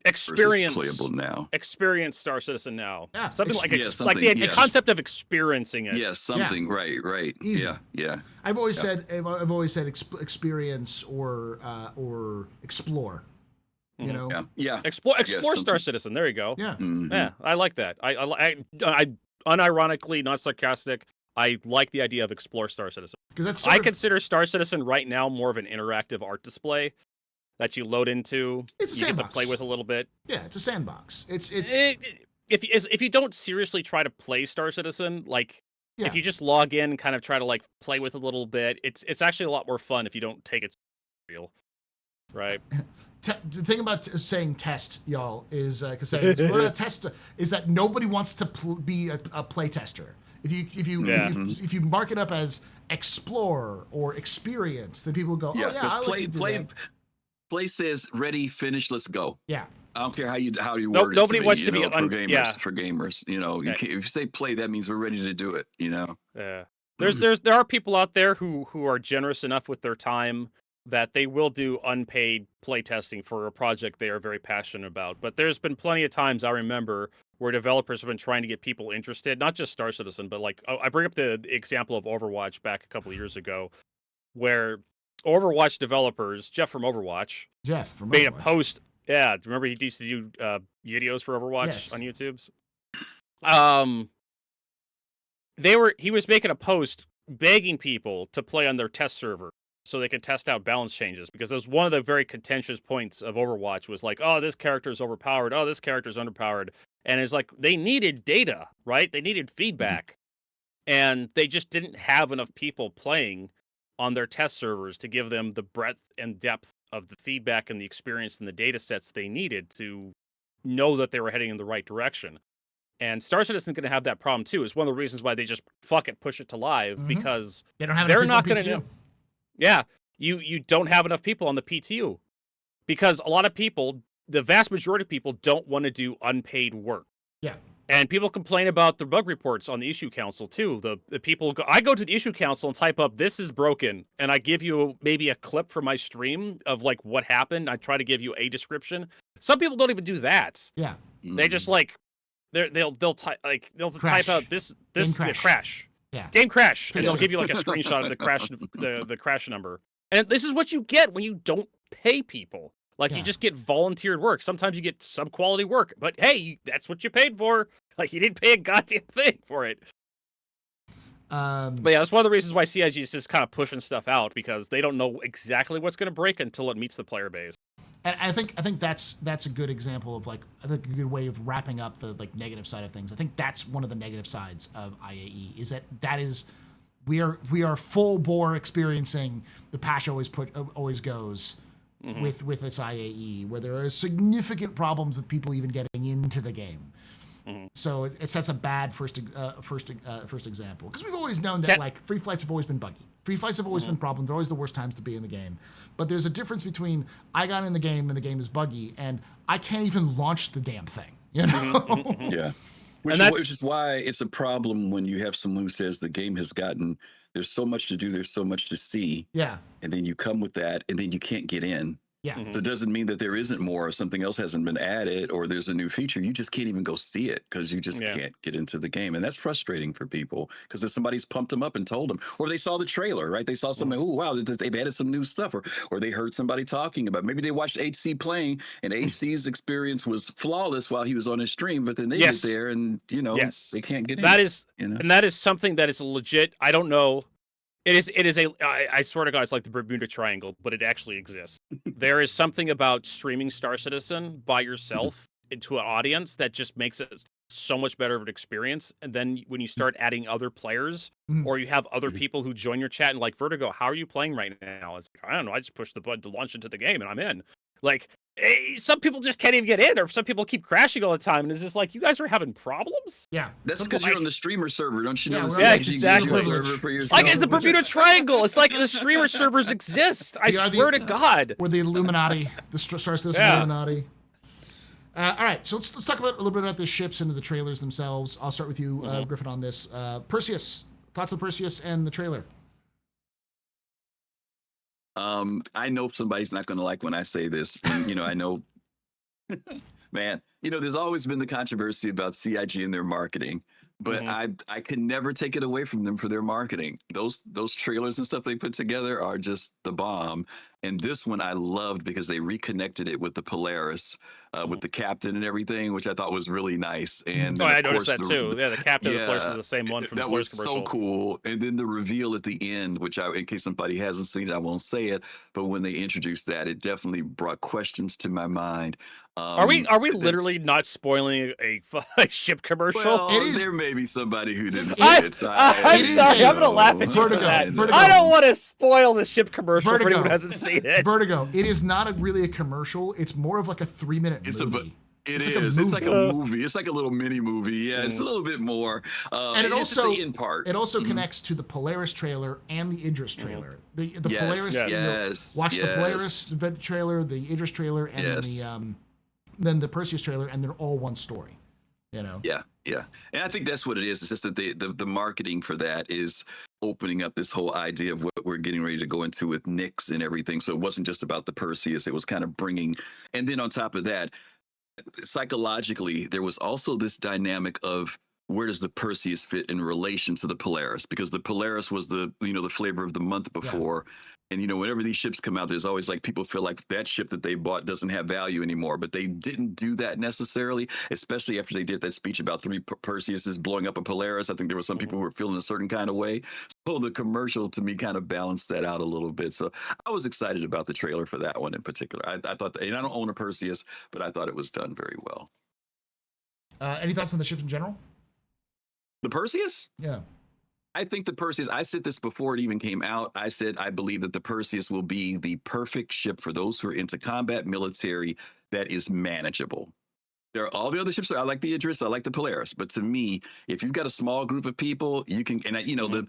S2: Experience
S3: playable now.
S2: Experience Star Citizen now.
S1: Yeah.
S2: Something like the concept of experiencing it.
S3: Yeah, something. Right.
S1: Easy.
S3: Yeah.
S1: I've always said experience or explore. You know,
S2: explore Star Citizen. There you go.
S1: Yeah,
S2: yeah, I like that. I unironically, not sarcastic. I like the idea of explore Star Citizen because I consider Star Citizen right now more of an interactive art display that you load into.
S1: It's a
S2: you
S1: sandbox.
S2: Get to play with a little bit.
S1: Yeah, it's a sandbox.
S2: If you don't seriously try to play Star Citizen, like if you just log in and kind of try to like play with a little bit, it's actually a lot more fun if you don't take it real. Right.
S1: The thing about saying test, y'all, is because we're a tester, is that nobody wants to be a play tester. If you mark it up as explore or experience, then people go,
S3: play says ready, finish, let's go.
S1: Yeah.
S3: I don't care how you word it.
S2: Nobody wants to be
S3: for gamers. You know, if you say play, that means we're ready to do it. You know.
S2: Yeah. There are people out there who are generous enough with their time that they will do unpaid play testing for a project they are very passionate about. But there's been plenty of times I remember where developers have been trying to get people interested, not just Star Citizen, but like I bring up the example of Overwatch back a couple of years ago, where Overwatch developers, Jeff from Overwatch, made a post. Yeah, remember he used to do videos for Overwatch on YouTube's. He was making a post begging people to play on their test server so they could test out balance changes, because that was one of the very contentious points of Overwatch was like, oh, this character is overpowered. Oh, this character is underpowered. And it's like they needed data, right? They needed feedback. And they just didn't have enough people playing on their test servers to give them the breadth and depth of the feedback and the experience and the data sets they needed to know that they were heading in the right direction. And Star Citizen's going to have that problem too. It's one of the reasons why they just push it to live, because
S1: They don't have
S2: they're
S1: enough
S2: not
S1: people
S2: going
S1: on
S2: to.
S1: PTU.
S2: Yeah, you don't have enough people on the PTU, because a lot of people, the vast majority of people, don't want to do unpaid work.
S1: Yeah.
S2: And people complain about the bug reports on the issue council too. The people I go to the issue council and type up "this is broken," and I give you maybe a clip from my stream of like what happened. I try to give you a description. Some people don't even do that.
S1: Yeah.
S2: They just like they'll type
S1: Crash.
S2: out this
S1: Game
S2: crash.
S1: Yeah.
S2: Game crash, and they'll
S1: Fix it.
S2: give you like a screenshot of the crash the crash number. And this is what you get when you don't pay people. Like,
S1: Yeah.
S2: you just get volunteered work. Sometimes you get sub-quality work, but hey, that's what you paid for. Like, you didn't pay a goddamn thing for it. But yeah, that's one of the reasons why CIG is just kind of pushing stuff out, because they don't know exactly what's going to break until it meets the player base.
S1: And I think that's a good example of, like, I think a good way of wrapping up the, like, negative side of things. I think that's one of the negative sides of IAE, is that is we are full bore experiencing the patch always goes with this IAE, where there are significant problems with people even getting into the game. So it sets a bad first example, because we've always known that like free flights have always been buggy. Free flights have always been problems. They're always the worst times to be in the game. But there's a difference between I got in the game and the game is buggy, and I can't even launch the damn thing. You know?
S3: Yeah. Which is why it's a problem when you have someone who says the game has gotten, there's so much to do, there's so much to see.
S1: Yeah.
S3: And then you come with that, and then you can't get in.
S1: Yeah.
S3: So it doesn't mean that there isn't more, or something else hasn't been added, or there's a new feature. You just can't even go see it because you just can't get into the game. And that's frustrating for people, because if somebody's pumped them up and told them, or they saw the trailer, right? They saw something, oh, wow, they've added some new stuff, or they heard somebody talking about it. Maybe they watched HC playing, and HC's experience was flawless while he was on his stream, but then they get there and, they can't get in.
S2: And that is something that is legit. I don't know. It is I swear to God, it's like the Bermuda Triangle, but it actually exists. There is something about streaming Star Citizen by yourself into an audience that just makes it so much better of an experience. And then when you start adding other players, or you have other people who join your chat and like, Vertigo, how are you playing right now? It's like, I don't know. I just push the button to launch into the game and I'm in. Like, some people just can't even get in, or some people keep crashing all the time, and it's just like, you guys are having problems.
S1: Yeah,
S3: that's because you're on the streamer server, don't you know?
S2: Yeah, exactly.
S3: Server for yourself.
S2: Like, it's the Bermuda Triangle. It's like the streamer servers exist. I swear to God.
S1: We're the Illuminati, the Star Citizen Illuminati. All right, so let's talk about a little bit about the ships and the trailers themselves. I'll start with you, Griffin, on this. Perseus, thoughts on Perseus and the trailer?
S3: I know somebody's not going to like when I say this. And, I know, man, there's always been the controversy about CIG and their marketing, but I can never take it away from them for their marketing. Those trailers and stuff they put together are just the bomb. And this one I loved because they reconnected it with the Polaris, with the captain and everything, which I thought was really nice. And
S2: I noticed that too. Yeah, the captain of the Polaris is the same one from the Polaris
S3: commercial.
S2: That was
S3: so cool. And then the reveal at the end, which in case somebody hasn't seen it, I won't say it. But when they introduced that, it definitely brought questions to my mind.
S2: Are we literally not spoiling a ship commercial?
S3: Well, there may be somebody who didn't see it. So
S2: I'm sorry, I'm gonna laugh at you for that. I don't want to spoil the ship commercial for anyone who hasn't seen it.
S1: Vertigo. It is not really a commercial. It's more of like a 3-minute movie.
S3: It's like a movie. It's like a little mini movie. Yeah, it's a little bit more.
S1: And it also
S3: in part.
S1: It also connects to the Polaris trailer and the Idris trailer. The Polaris. Watch the Polaris trailer, the Idris trailer, and then the Perseus trailer, and they're all one story.
S3: Yeah. And I think that's what it is. It's just that the marketing for that is opening up this whole idea of what we're getting ready to go into with Nyx and everything. So it wasn't just about the Perseus. It was kind of bringing, and then on top of that, psychologically, there was also this dynamic of where does the Perseus fit in relation to the Polaris? Because the Polaris was the flavor of the month before. Yeah. And, whenever these ships come out, there's always like people feel like that ship that they bought doesn't have value anymore. But they didn't do that necessarily, especially after they did that speech about 3 Perseuses blowing up a Polaris. I think there were some people who were feeling a certain kind of way. So the commercial to me kind of balanced that out a little bit. So I was excited about the trailer for that one in particular. I thought, and I don't own a Perseus, but I thought it was done very well.
S1: Any thoughts on the ships in general?
S3: The Perseus?
S1: Yeah.
S3: I think the Perseus, I said this before it even came out. I said, I believe that the Perseus will be the perfect ship for those who are into combat military that is manageable. There are all the other ships. I like the Idris. I like the Polaris. But to me, if you've got a small group of people, you can. And the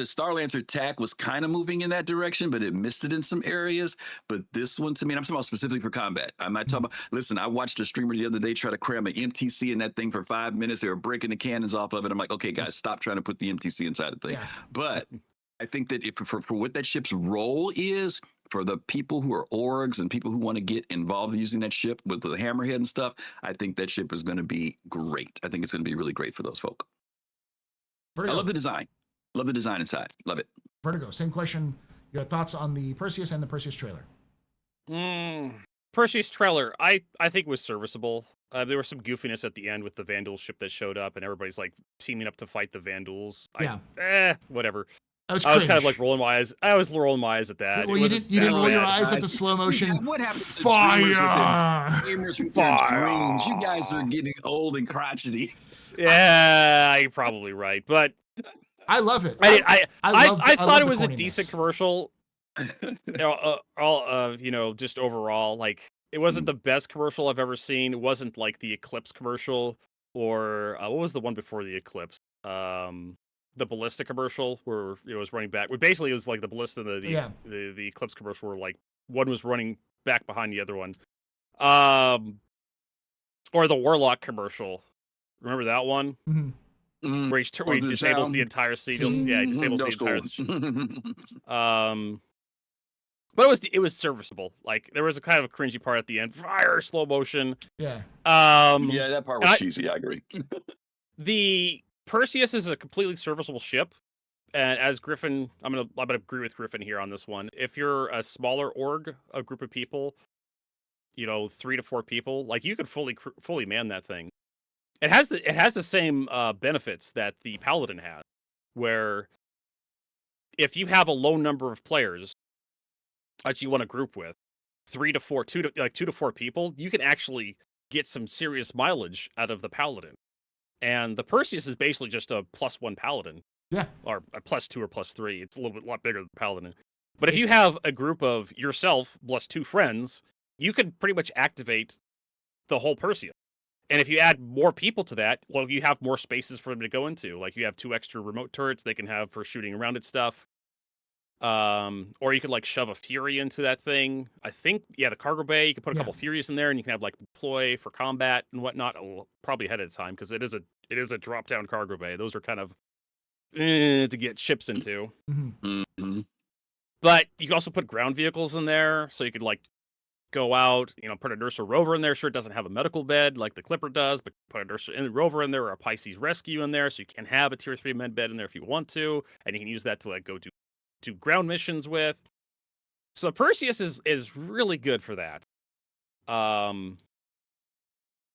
S3: Star Lancer tack was kind of moving in that direction, but it missed it in some areas. But this one, to me, and I'm talking about specifically for combat. I'm not talking about. Listen, I watched a streamer the other day try to cram an MTC in that thing for 5 minutes. They were breaking the cannons off of it. I'm like, okay, guys, stop trying to put the MTC inside the thing.
S1: Yeah.
S3: But I think that for what that ship's role is, for the people who are orgs and people who want to get involved in using that ship with the hammerhead and stuff, I think that ship is going to be great. I think it's going to be really great for those folk.
S1: Vertigo.
S3: I love the design. Love the design inside. Love it.
S1: Vertigo, same question. Your thoughts on the Perseus and the Perseus trailer?
S2: Perseus trailer, I think was serviceable. There was some goofiness at the end with the Vandal ship that showed up, and everybody's like teaming up to fight the Vandals. Whatever.
S1: I was
S2: kind of like rolling my eyes. I was rolling my eyes at that.
S1: Well, you didn't roll your eyes at the slow motion.
S3: Yeah, what happened to
S1: fire?
S3: Dreamers with their dreams? You guys are getting old and crotchety.
S2: Yeah, you're probably right, but
S1: I love it.
S2: I thought it was a
S1: corniness.
S2: decent commercial. Just overall, like it wasn't the best commercial I've ever seen. It wasn't like the Eclipse commercial or what was the one before the Eclipse? The Ballista commercial where it was running back. Basically, it was like the Ballista and the Eclipse commercial were like one was running back behind the other one. Or the Warlock commercial. Remember that one?
S1: Mm-hmm.
S2: Where he disables the entire seal. Yeah, he disables the entire. But it was serviceable. Like there was a kind of a cringy part at the end. Fire slow motion.
S1: Yeah.
S3: Yeah, that part was cheesy. I agree.
S2: The Perseus is a completely serviceable ship, and as Griffin, I'm gonna agree with Griffin here on this one. If you're a smaller org, a group of people, 3 to 4 people, like you could fully man that thing. It has the same benefits that the Paladin has, where if you have a low number of players that you want to group with, 2 to 4 people, you can actually get some serious mileage out of the Paladin. And the Perseus is basically just a +1 Paladin.
S1: Yeah.
S2: Or a +2 or +3. It's a lot bigger than Paladin. But if you have a group of yourself plus 2 friends, you could pretty much activate the whole Perseus. And if you add more people to that, well, you have more spaces for them to go into. Like you have 2 extra remote turrets they can have for shooting around at stuff. Or you could like shove a Fury into that thing. I think, the cargo bay, you could put a couple Furies in there and you can have like deploy for combat and whatnot. Probably ahead of time because it is a drop down cargo bay. Those are kind of to get ships into.
S3: Mm-hmm.
S2: But you can also put ground vehicles in there, so you could like go out, put a Nurse or Rover in there. Sure, it doesn't have a medical bed like the Clipper does, but put a Nurse and Rover in there or a Pisces Rescue in there, so you can have a Tier 3 med bed in there if you want to, and you can use that to like go to ground missions with. So Perseus is really good for that.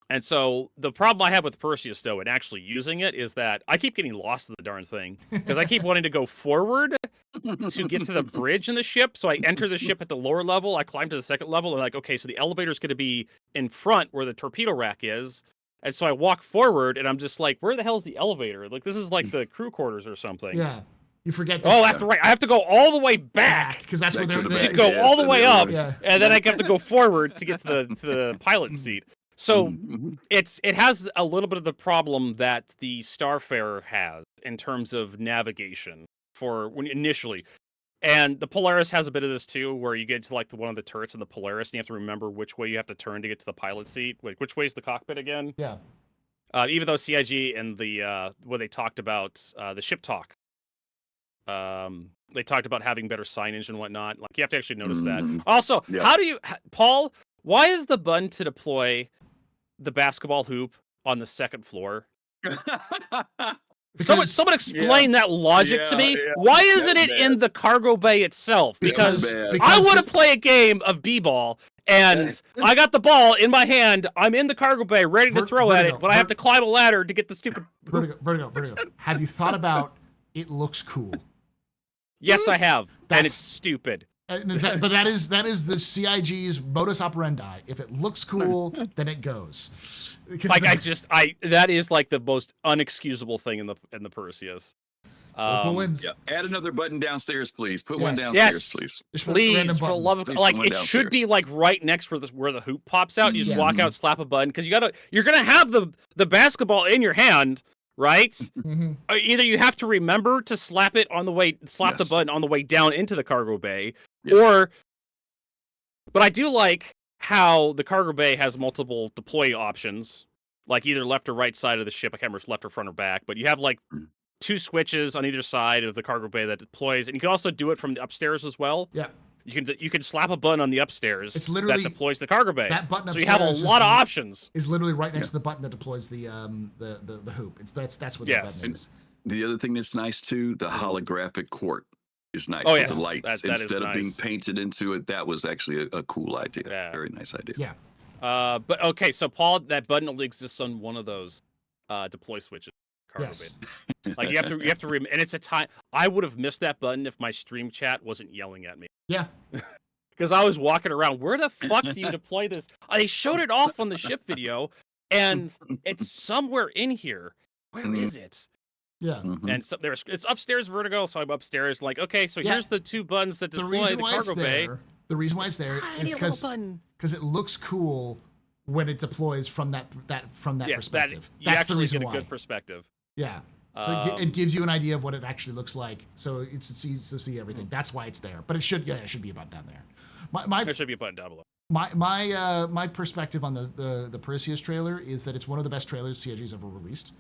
S2: And so the problem I have with Perseus though, and actually using it, is that I keep getting lost in the darn thing because I keep wanting to go forward to get to the bridge in the ship. So I enter the ship at the lower level, I climb to the second level, and like, okay, so the elevator is going to be in front where the torpedo rack is. And so I walk forward and I'm just like, where the hell is the elevator? Like this is like the crew quarters or something.
S1: Yeah. You forget that.
S2: Oh, that's right. I have to go all the way back
S1: because that's where they're
S2: to go all the way up, and then I have to go forward to get to the pilot seat. So it has a little bit of the problem that the Starfarer has in terms of navigation for when initially, and the Polaris has a bit of this too, where you get to like one of the turrets in the Polaris, and you have to remember which way you have to turn to get to the pilot seat. Wait, which way is the cockpit again?
S1: Yeah.
S2: Even though CIG and the when they talked about the ship talk. They talked about having better signage and whatnot. Like you have to actually notice that. Also, how do you, Paul? Why is the button to deploy the basketball hoop on the second floor? Someone explain that logic to me. Why isn't it in the cargo bay itself? Because I want to play a game of b-ball, and I got the ball in my hand. I'm in the cargo bay, ready to throw at it, but I have to climb a ladder to get the stupid.
S1: Vertigo. Have you thought about? It looks cool.
S2: Yes, I have, and it's stupid.
S1: But that is the CIG's modus operandi. If it looks cool, then it goes.
S2: Like that is like the most unexcusable thing in the Perseus.
S1: Cool wins.
S3: Yeah. Add another button downstairs, please. Put one
S1: Yes.
S3: downstairs,
S2: Yes.
S3: please.
S1: Just put a random
S2: Please, for the
S1: button.
S2: love of
S3: Please
S2: like,
S3: put one
S2: it should be
S3: downstairs.
S2: like right next where the hoop pops out. You just
S1: Yeah.
S2: walk out, slap a button, because you're gonna have the basketball in your hand, right?
S1: Mhm.
S2: Either you have to remember to slap the
S3: Yes.
S2: button on the way down into the cargo bay,
S3: Yes.
S2: but I do like how the cargo bay has multiple deploy options, like either left or right side of the ship. I can't remember if it's left or front or back, but you have like
S3: Mm.
S2: 2 switches on either side of the cargo bay that deploys, and you can also do it from the upstairs as well.
S1: Yeah.
S2: You can slap a button on the upstairs
S1: It's literally-
S2: that deploys the cargo bay.
S1: that button
S2: so you have a
S1: upstairs
S2: lot of
S1: is-
S2: options.
S1: Is literally right next
S3: Yeah.
S1: to the button that deploys the hoop. That's what
S2: Yes.
S1: the button is.
S3: The other thing that's nice too, the holographic court is nice
S2: Oh,
S3: with
S2: yes.
S3: the lights
S2: That is
S3: instead of being
S2: nice.
S3: painted into it. That was actually a cool idea.
S2: Yeah.
S3: Very nice idea.
S1: Yeah.
S2: But okay, so Paul, that button only exists on one of those deploy switches. Cargo
S1: Yes.
S2: bay. Like you have to and it's a time. I would have missed that button if my stream chat wasn't yelling at me.
S1: Yeah.
S2: Because I was walking around. Where the fuck do you deploy this? They showed it off on the ship video, and it's somewhere in here. Where is it?
S1: Yeah.
S3: Mhm.
S2: And so it's upstairs vertigo, so I'm upstairs. Like, okay, so
S1: Yeah.
S2: here's the 2 buttons that
S1: The
S2: deploy
S1: reason
S2: the
S1: why it's
S2: cargo bay.
S1: there. The reason why it's there
S2: Tiny
S1: is
S2: little button.
S1: because it looks cool when it deploys from that
S2: Yes,
S1: perspective.
S2: you
S1: That's the
S2: actually
S1: reason
S2: get a
S1: why.
S2: good perspective.
S1: Yeah. So it gives you an idea of what it actually looks like. So it's easy to see everything. That's why it's there. But it should be a button down there.
S2: There should be a button down below.
S1: My perspective on the Perseus trailer is that it's one of the best trailers CIG's ever released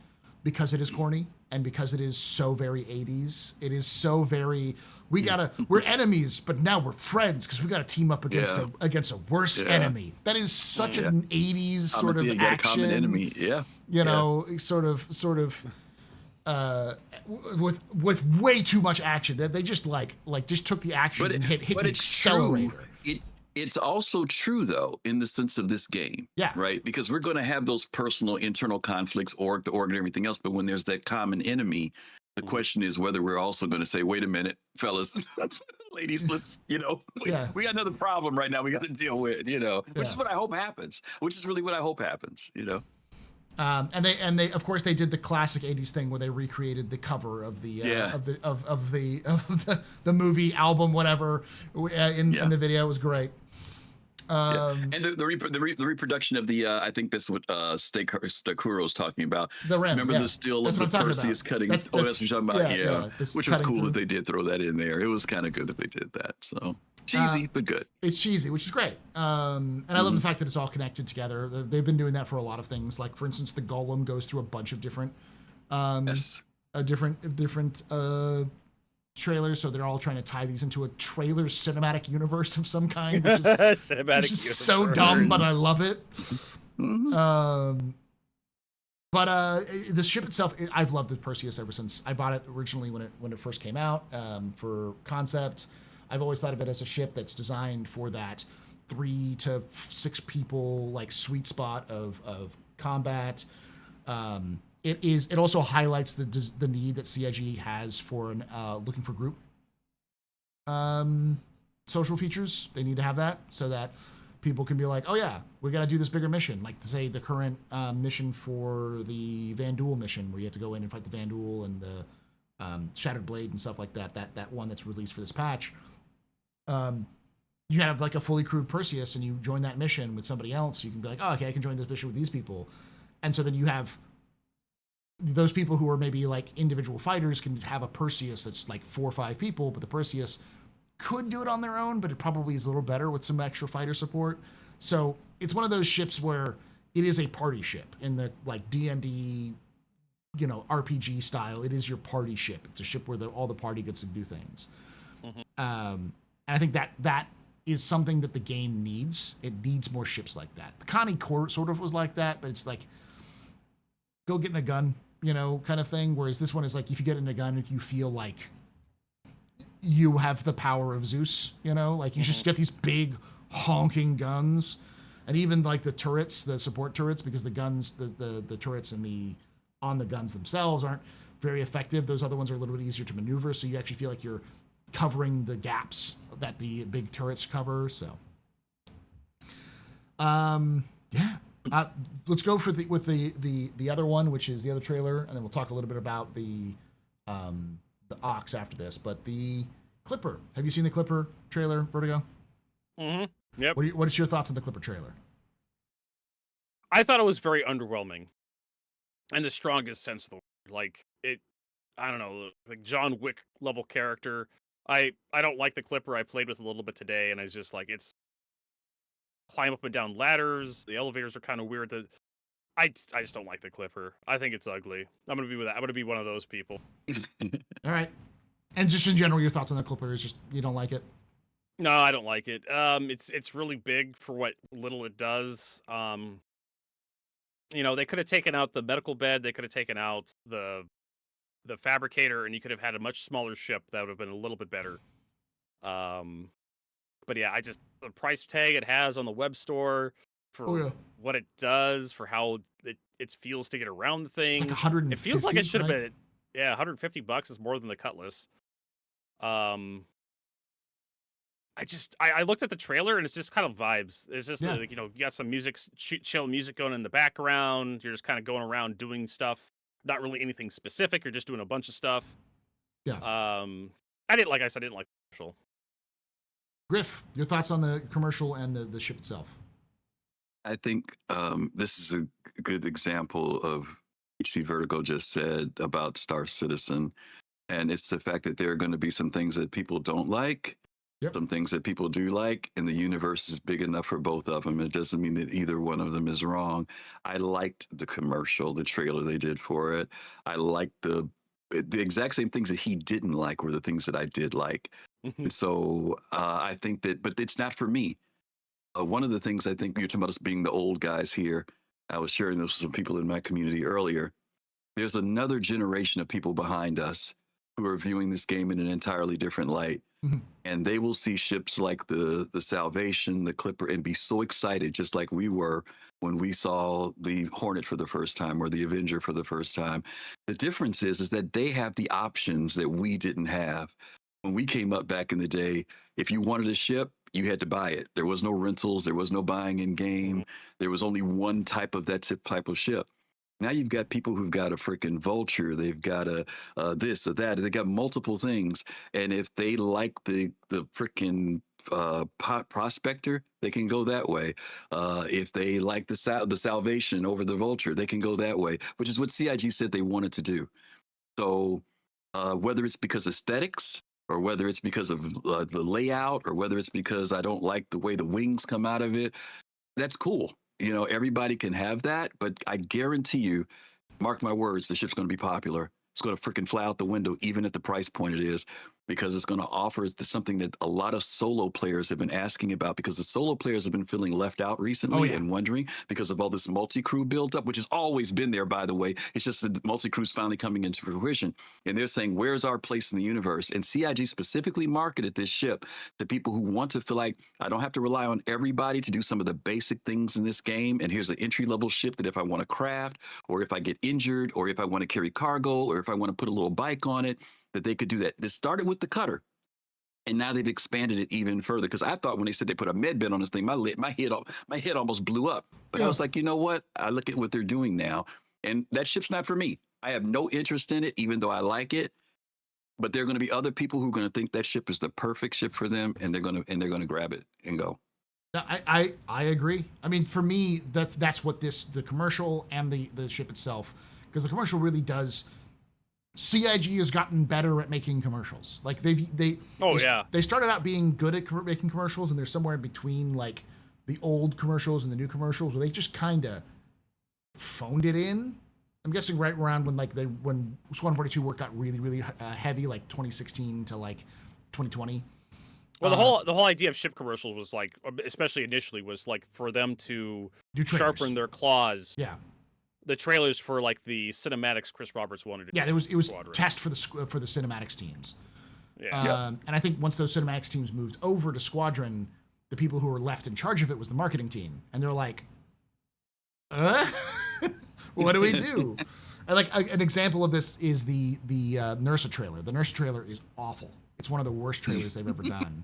S1: because it is corny and because it is so very 80s. It is so very we're enemies, but now we're friends because we got to team up against a worse enemy. That is such an 80s sort of
S3: Comedy,
S1: action.
S3: common enemy. Yeah.
S1: You know, sort of with way too much action. They just just took the action and hit the
S3: it's
S1: accelerator.
S3: True. It's also true though in the sense of this game.
S1: Yeah.
S3: Right. Because we're going to have those personal internal conflicts, org to org and everything else. But when there's that common enemy, the question is whether we're also going to say, wait a minute, fellas, ladies, let's, we got another problem right now we got to deal with, which is what I hope happens, which is really what I hope happens,
S1: And they of course they did the classic 80s thing where they recreated the cover of the the movie album whatever in the video. It was great.
S3: And the reproduction of the I think that's what Stakuro's talking about.
S1: The rim.
S3: Remember the still of the Perseus cutting? That's what you're talking about. Yeah. Which was cool that they did throw that in there. It was kind of good that they did that. So cheesy, but good.
S1: It's cheesy, which is great. And I love the fact that it's all connected together. They've been doing that for a lot of things. Like for instance, the Golem goes through a bunch of different different trailers, so they're all trying to tie these into a trailer cinematic universe of some kind, which is so dumb, but I love it. But the ship itself, I've loved the Perseus ever since I bought it originally when it first came out for concept. I've always thought of it as a ship that's designed for that 3 to 6 people like sweet spot of combat. It also highlights the need that CIG has for looking for group social features. They need to have that so that people can be like, oh yeah, we got to do this bigger mission. Like say the current mission for the Vandul mission where you have to go in and fight the Vandul and the Shattered Blade and stuff like that. That one that's released for this patch. You have like a fully crewed Perseus and you join that mission with somebody else. You can be like, oh, okay, I can join this mission with these people. And so then you have those people who are maybe like individual fighters can have a Perseus that's like 4 or 5 people, but the Perseus could do it on their own, but it probably is a little better with some extra fighter support. So it's one of those ships where it is a party ship in the like D&D, RPG style. It is your party ship. It's a ship where all the party gets to do things. And I think that is something that the game needs. It needs more ships like that. The Connie Court sort of was like that, but it's like, go get in a gun, kind of thing. Whereas this one is like, if you get in a gun, you feel like you have the power of Zeus, like you just get these big honking guns. And even like the turrets, the support turrets, because the guns, the turrets on the guns themselves aren't very effective. Those other ones are a little bit easier to maneuver. So you actually feel like you're covering the gaps that the big turrets cover. So, let's go with the other one, which is the other trailer, and then we'll talk a little bit about the Ox after this, but the Clipper. Have you seen the Clipper trailer, Vertigo?
S2: Mm-hmm. Yep.
S1: What is your thoughts on the Clipper trailer?
S2: I thought it was very underwhelming, in the strongest sense of the word. Like it, I don't know, like John Wick level character. I don't like the Clipper. I played with a little bit today, and I was just like, it's climb up and down ladders. The elevators are kind of weird. I just don't like the Clipper. I think it's ugly. I'm gonna be with that. I'm gonna be one of those people.
S1: All right. And just in general, your thoughts on the Clipper is just you don't like it?
S2: No, I don't like it. It's really big for what little it does. They could have taken out the medical bed. They could have taken out the fabricator, and you could have had a much smaller ship that would have been a little bit better. But yeah, the price tag it has on the web store for what it does, for how it feels to get around the thing.
S1: It's like 150.
S2: It feels like it should have
S1: right?
S2: been, $150 is more than the Cutlass. I looked at the trailer and it's just kind of vibes. It's just like, you got some music, chill music going in the background. You're just kind of going around doing stuff. Not really anything specific. You're just doing a bunch of stuff.
S1: Yeah.
S2: I didn't like the commercial.
S1: Griff, your thoughts on the commercial and the ship itself?
S3: I think this is a good example of HC Vertigo just said about Star Citizen. And it's the fact that there are going to be some things that people don't like, some things that people do like, and the universe is big enough for both of them. It doesn't mean that either one of them is wrong. I liked the commercial, the trailer they did for it. I liked the exact same things that he didn't like were the things that I did like. So I think that, but it's not for me. One of the things I think you're talking about us being the old guys here. I was sharing this with some people in my community earlier. There's another generation of people behind us who are viewing this game in an entirely different light. And they will see ships like the Salvation, the Clipper, and be so excited, just like we were when we saw the Hornet for the first time or the Avenger for the first time. The difference is that they have the options that we didn't have. When we came up back in the day, if you wanted a ship, you had to buy it. There was no rentals. There was no buying in game. There was only one type of type of ship. Now you've got people who've got a freaking Vulture. They've got a this or that. They got multiple things. And if they like the freaking Prospector, they can go that way. If they like the Salvation over the Vulture, they can go that way, which is what CIG said they wanted to do. So whether it's because aesthetics, or whether it's because of the layout, or whether it's because I don't like the way the wings come out of it, that's cool. Everybody can have that, but I guarantee you, mark my words, the ship's going to be popular. It's going to freaking fly out the window, even at the price point it is, because it's going to offer something that a lot of solo players have been asking about, because the solo players have been feeling left out recently and wondering because of all this multi-crew buildup, which has always been there, by the way. It's just that multi-crew's finally coming into fruition. And they're saying, where's our place in the universe? And CIG specifically marketed this ship to people who want to feel like, I don't have to rely on everybody to do some of the basic things in this game. And here's an entry-level ship that if I want to craft, or if I get injured, or if I want to carry cargo, or if I want to put a little bike on it, that they could do that. This started with the cutter, and now they've expanded it even further. Because I thought when they said they put a med bed on this thing, my head almost blew up. But I was like, you know what? I look at what they're doing now, and that ship's not for me. I have no interest in it, even though I like it. But there are going to be other people who are going to think that ship is the perfect ship for them, and they're going to grab it and go.
S1: I agree. I mean, for me, that's what the commercial and the ship itself, because the commercial really does. CIG has gotten better at making commercials. Like they started out being good at making commercials, and they're somewhere in between like the old commercials and the new commercials, where they just kind of phoned it in. I'm guessing right around when Squadron 42 work got really heavy, like 2016 to like 2020.
S2: Well, the whole idea of ship commercials was like, especially initially, was like for them to sharpen their claws.
S1: Yeah.
S2: The trailers for like the cinematics Chris Roberts wanted to do.
S1: Yeah, it was test for the cinematics teams.
S2: Yeah.
S1: And I think once those cinematics teams moved over to Squadron, the people who were left in charge of it was the marketing team, and they're like, what do we do? And like an example of this is the Nursa trailer. The Nursa trailer is awful. It's one of the worst trailers they've ever done.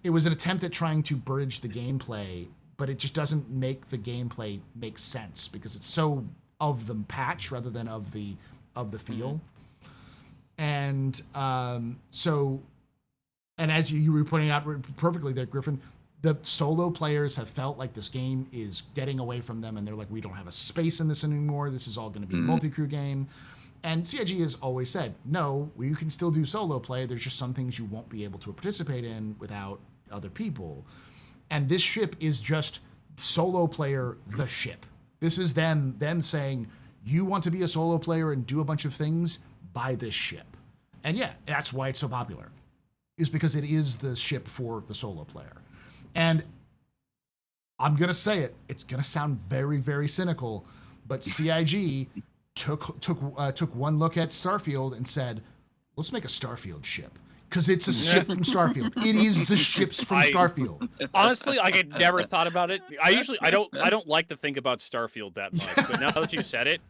S1: It was an attempt at trying to bridge the gameplay, but it just doesn't make the gameplay make sense because it's so of the patch rather than of the feel. And and as you were pointing out perfectly there, Griffin, the solo players have felt like this game is getting away from them, and they're like, we don't have a space in this anymore. This is all going to be a multi-crew game. And CIG has always said, no, you can still do solo play. There's just some things you won't be able to participate in without other people. And this ship is just solo player the ship. This is them saying, you want to be a solo player and do a bunch of things, buy this ship. And yeah, that's why it's so popular, is because it is the ship for the solo player. And I'm going to say it, it's going to sound very, very cynical, but CIG took one look at Starfield and said, let's make a Starfield ship. Because it's a ship from Starfield. It is the ships from Starfield.
S2: Honestly, I had never thought about it. I don't like to think about Starfield that much, but now that you said it,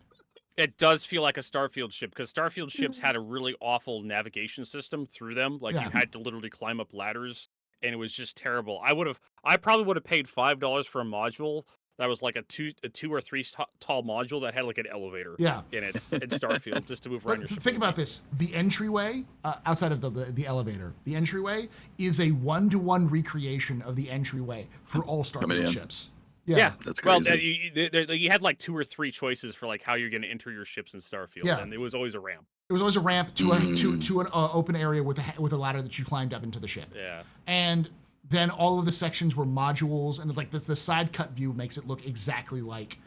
S2: it does feel like a Starfield ship, because Starfield ships had a really awful navigation system through them. Like, you had to literally climb up ladders, and it was just terrible. I probably would have paid $5 for a module that was like a two or three tall module that had like an elevator in it in Starfield, just to move around your ship.
S1: Think about this. The entryway, outside of the elevator, the entryway is a 1-to-1 recreation of the entryway for all Starfield ships.
S2: Yeah,
S3: that's crazy.
S2: Well, you had like 2 or 3 choices for like how you're going to enter your ships in Starfield, and it was always a ramp.
S1: It was always a ramp to an open area with a ladder that you climbed up into the ship.
S2: Yeah.
S1: And then all of the sections were modules, and like the side cut view makes it look exactly like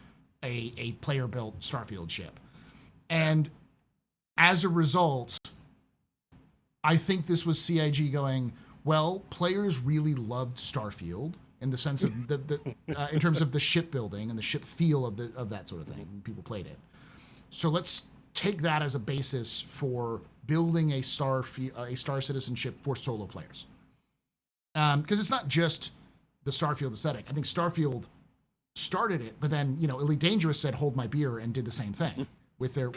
S1: a player built Starfield ship. And as a result, I think this was CIG going, well, players really loved Starfield in the sense of in terms of the shipbuilding and the ship feel of that sort of thing. People played it. So let's take that as a basis for building a Star Citizen ship for solo players. Because it's not just the Starfield aesthetic. I think Starfield started it, but then Elite Dangerous said "Hold my beer" and did the same thing with their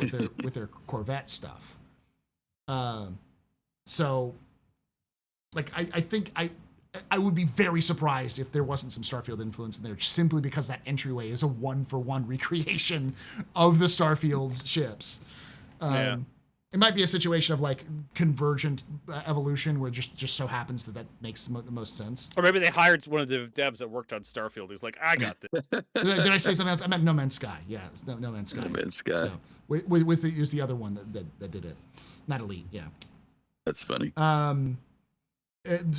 S1: Corvette stuff. So, like, I think I would be very surprised if there wasn't some Starfield influence in there, simply because that entryway is a 1-for-1 recreation of the Starfield ships. It might be a situation of like convergent evolution, where just so happens that makes the most sense.
S2: Or maybe they hired one of the devs that worked on Starfield. He's like, I got this.
S1: Did I say something else? I meant No Man's Sky. Yeah, it's No Man's Sky.
S3: No Man's Sky. So,
S1: it was the other one that did it, not Elite. Yeah,
S3: that's funny.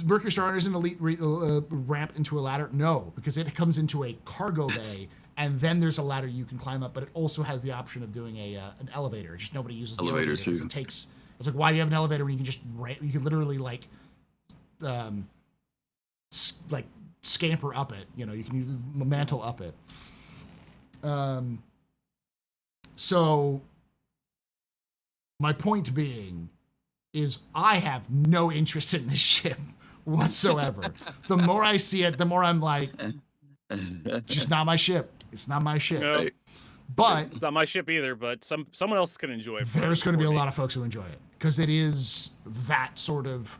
S1: Mercury Star Runner's an Elite ramp into a ladder? No, because it comes into a cargo bay. And then there's a ladder you can climb up, but it also has the option of doing an elevator. Just nobody uses the elevator too. It's like, why do you have an elevator when you can just you can literally like scamper up it. You can use mantle up it. So my point being is, I have no interest in this ship whatsoever. The more I see it, the more I'm like, just not my ship. It's not my ship.
S2: No.
S1: But
S2: it's not my ship either, but someone else can enjoy it.
S1: There's going to be a lot of folks who enjoy it, because it is that sort of